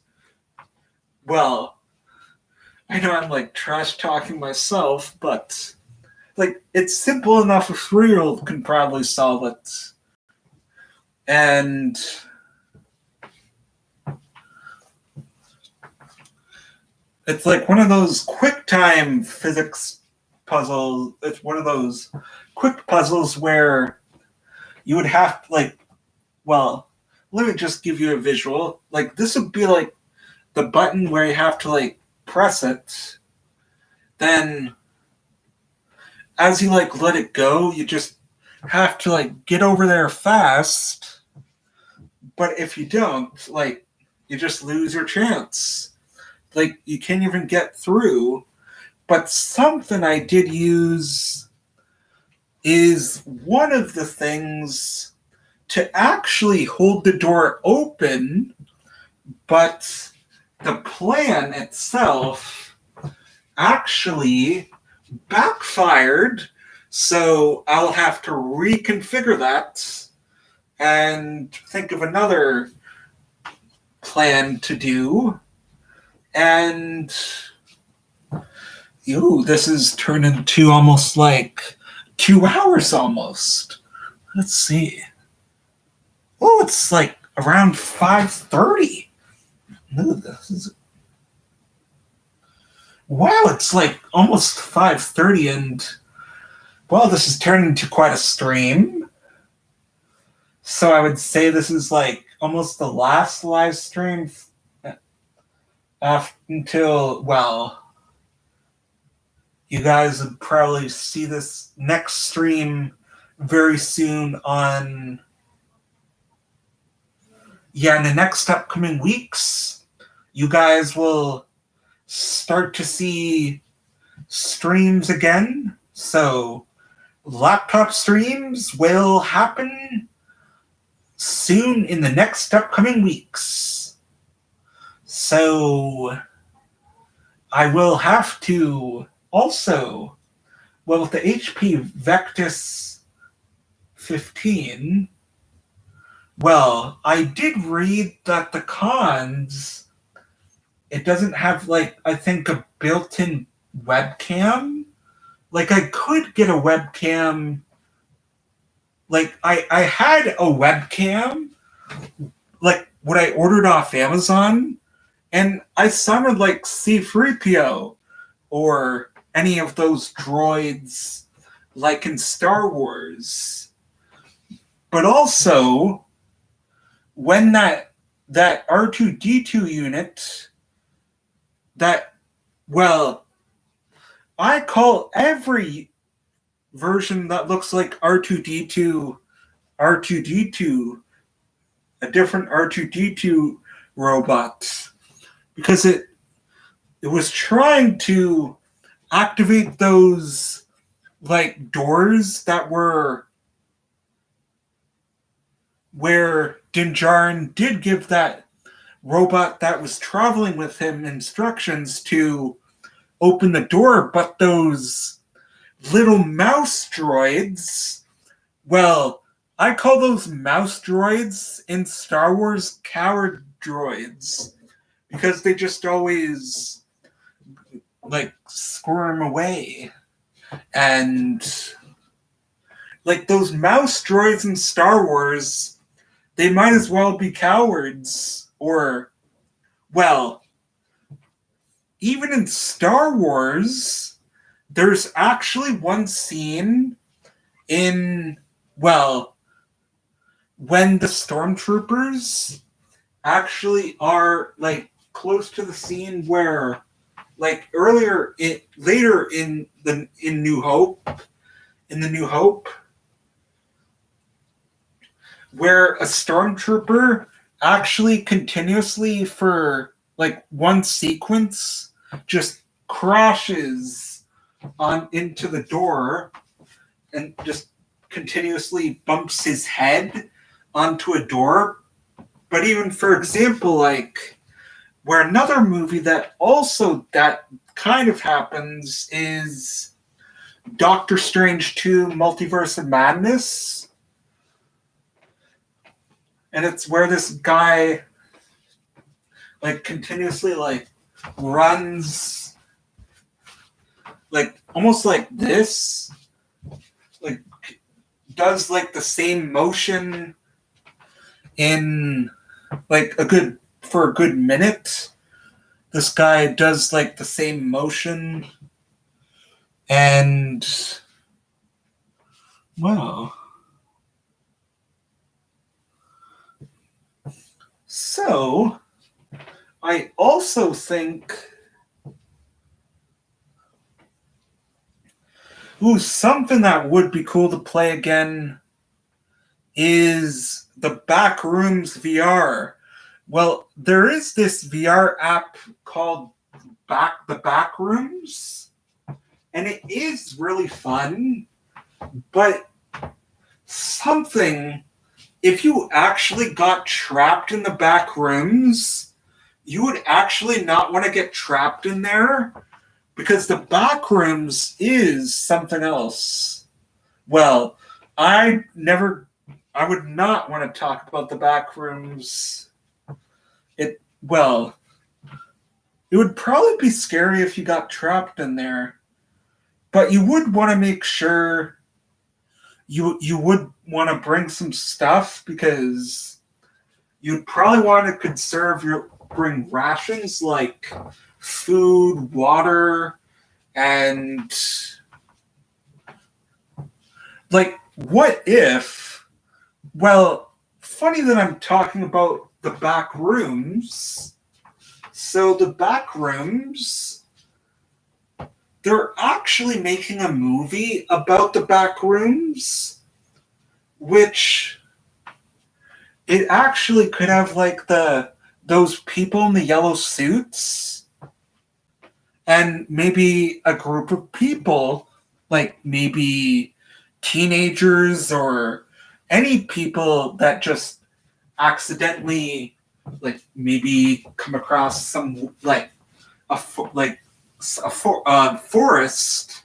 S1: Well, I know I'm like trash talking myself, but like it's simple enough. A 3-year-old can probably solve it, and it's like one of those quick time physics puzzles. It's one of those quick puzzles where you would have to like, well, let me just give you a visual. Like this would be like the button where you have to like press it. Then as you like let it go, you just have to like get over there fast. But if you don't, like you just lose your chance. Like you can't even get through. But something I did use is one of the things to actually hold the door open, but the plan itself actually backfired. So I'll have to reconfigure that and think of another plan to do. And this is turned into almost like 2 hours almost. Let's see. Oh, it's like around 5:30. This is wow. It's like almost 5:30, and well, this is turning into quite a stream. So I would say this is like almost the last live stream until, well, you guys would probably see this next stream very soon on, yeah, in the next upcoming weeks, you guys will start to see streams again. So, laptop streams will happen soon in the next upcoming weeks. So, I will have to also, well, with the HP Vectis 15, well, I did read that the cons, it doesn't have, like, I think a built-in webcam. Like, I could get a webcam. Like, I had a webcam, like, what I ordered off Amazon, and I sounded like C-3PO or any of those droids, like in Star Wars. But also, when that R2D2 unit, that, well, I call every version that looks like R2D2 R2D2, a different R2D2 robot, because it was trying to activate those, like, doors that were where Din Djarin did give that robot that was traveling with him instructions to open the door, but those little mouse droids, well, I call those mouse droids in Star Wars coward droids, because they just always, like, squirm away. And, like, those mouse droids in Star Wars, they might as well be cowards. Or, well, even in Star Wars, there's actually one scene in, well, when the stormtroopers actually are, like, close to the scene where, like, later in New Hope, where a stormtrooper actually continuously for, like, one sequence just crashes on into the door and just continuously bumps his head onto a door. But even, for example, like, where another movie that also that kind of happens is Doctor Strange 2 Multiverse of Madness. And it's where this guy, like, continuously, like, runs, like, almost like this, like, does, like, the same motion in, like, for a good minute. This guy does, like, the same motion, and, well, so I also think, something that would be cool to play again is the Backrooms VR. Well, there is this VR app called the Backrooms, and it is really fun, but if you actually got trapped in the back rooms, you would actually not want to get trapped in there, because the back rooms is something else. Well, I would not want to talk about the back rooms. It would probably be scary if you got trapped in there, but you would want to make sure you would want to bring some stuff, because you'd probably want to bring rations like food, water, and, like, what if, well, funny that I'm talking about the back rooms. So the back rooms, they're actually making a movie about the back rooms, which it actually could have like those people in the yellow suits and maybe a group of people, like maybe teenagers or any people that just accidentally like maybe come across some like forest,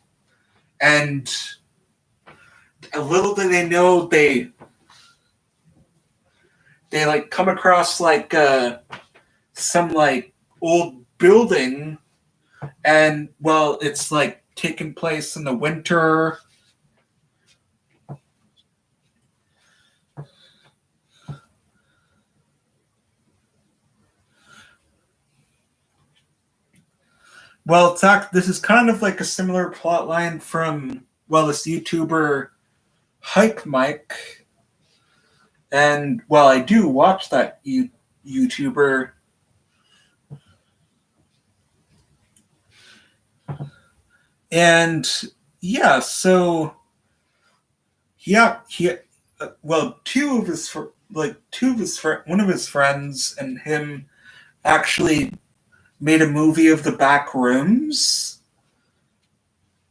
S1: and a little do they know they like come across like some like old building, and well, it's like taking place in the winter. Well, this is kind of like a similar plot line from, well, this YouTuber Hike Mike, and well, I do watch that YouTuber. And yeah, so yeah, well, one of his friends and him actually made a movie of the back rooms.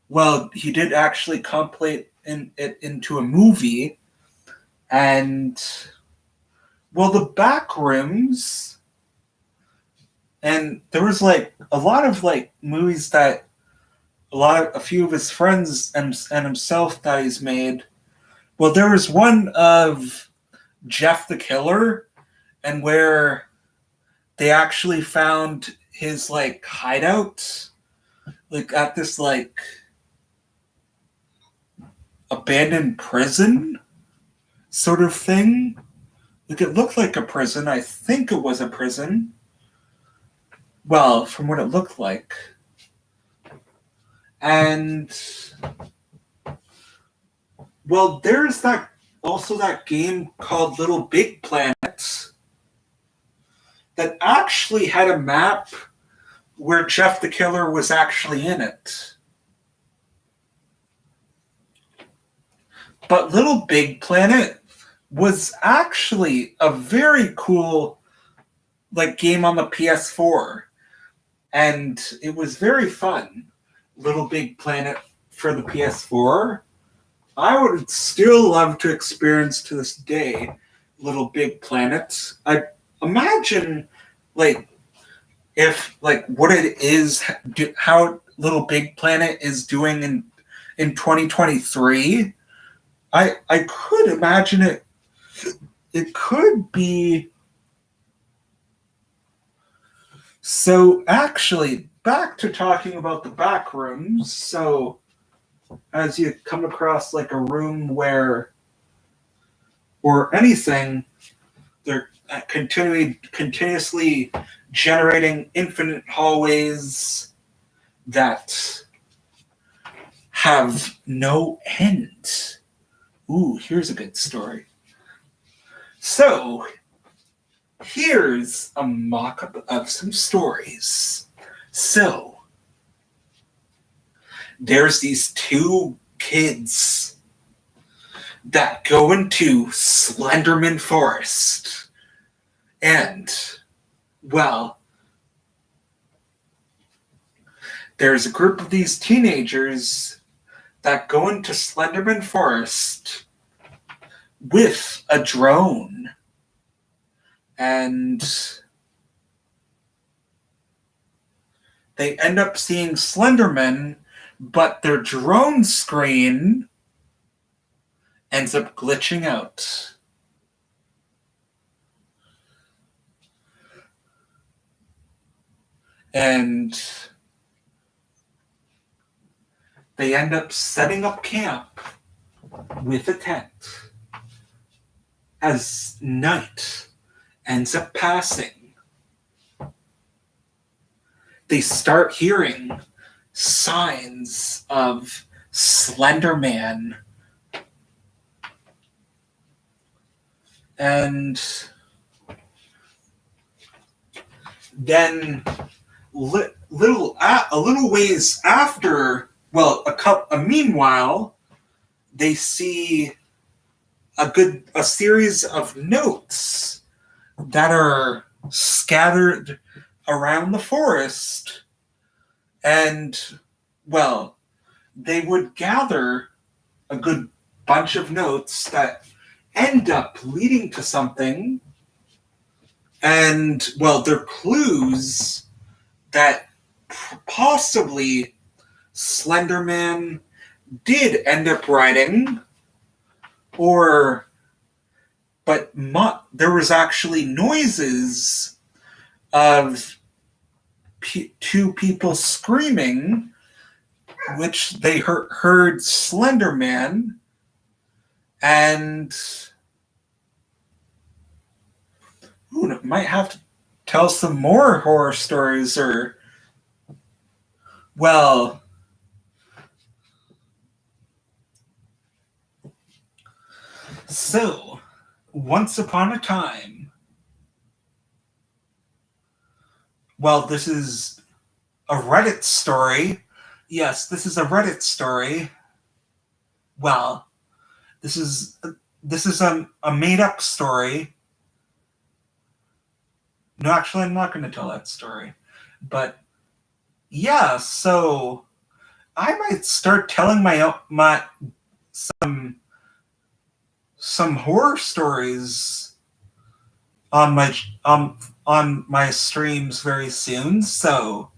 S1: Well, he did actually compilate it into a movie, and well, the back rooms, and there was like a lot of like movies that a few of his friends and himself that he's made. Well, there was one of Jeff the Killer, and where they actually found his like hideout, like at this like abandoned prison sort of thing. Like it looked like a prison. I think it was a prison. Well, from what it looked like. And well, there's that game called Little Big Planet that actually had a map where Jeff the Killer was actually in it. But Little Big Planet was actually a very cool like game on the PS4, and it was very fun. Little Big Planet for the PS4. I would still love to experience to this day Little Big Planet. I imagine like if like what it is, how Little Big Planet is doing in 2023. I could imagine it could be. So actually, back to talking about the back rooms. So as you come across like a room where, or anything, they're continuously generating infinite hallways that have no end. Ooh, here's a good story. So, here's a mock-up of some stories. So, there's these two kids that go into Slenderman Forest. And, well, there's a group of these teenagers that go into Slenderman Forest with a drone. And they end up seeing Slenderman, but their drone screen ends up glitching out. And they end up setting up camp with a tent as night ends up passing. They start hearing signs of Slender Man. And then a little ways after, well, meanwhile, they see a series of notes that are scattered around the forest, and well, they would gather a good bunch of notes that end up leading to something, and well, they're clues that possibly Slenderman did end up writing, but there was actually noises of two people screaming, which they heard Slenderman, and might have to tell some more horror stories, or well, so once upon a time, well, this is a Reddit story. Yes, this is a Reddit story. Well, this is a made up story. No, actually, I'm not going to tell that story. But yeah, so I might start telling some horror stories on my streams very soon. So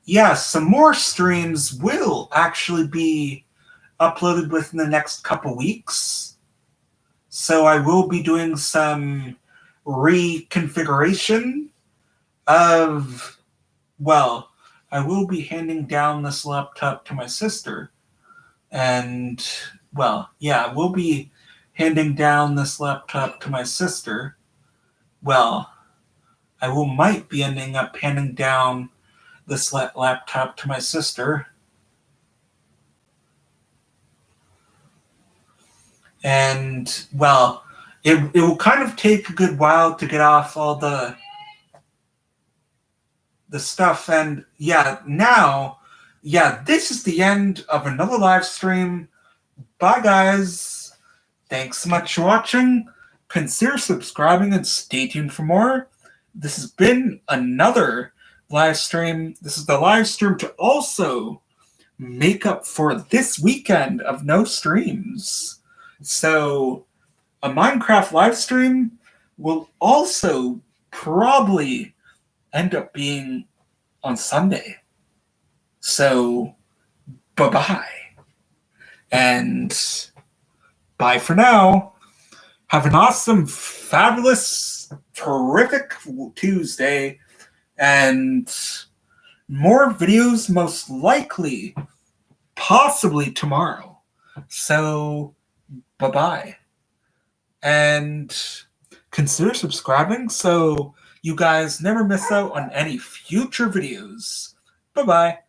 S1: yeah, some more streams will actually be uploaded within the next couple weeks. So I will be doing some reconfiguration of, well, I will be handing down this laptop to my sister. And, well, yeah, we'll be handing down this laptop to my sister. Well, might be ending up handing down this laptop to my sister. And, well, it will kind of take a good while to get off all the stuff. And yeah, this is the end of another live stream. Bye, guys. Thanks so much for watching. Consider subscribing and stay tuned for more. This has been another live stream. This is the live stream to also make up for this weekend of no streams. So a Minecraft live stream will also probably end up being on Sunday. So bye-bye. And bye for now. Have an awesome, fabulous, terrific Tuesday. And more videos most likely, possibly tomorrow. So bye-bye. And consider subscribing so you guys never miss out on any future videos. Bye-bye.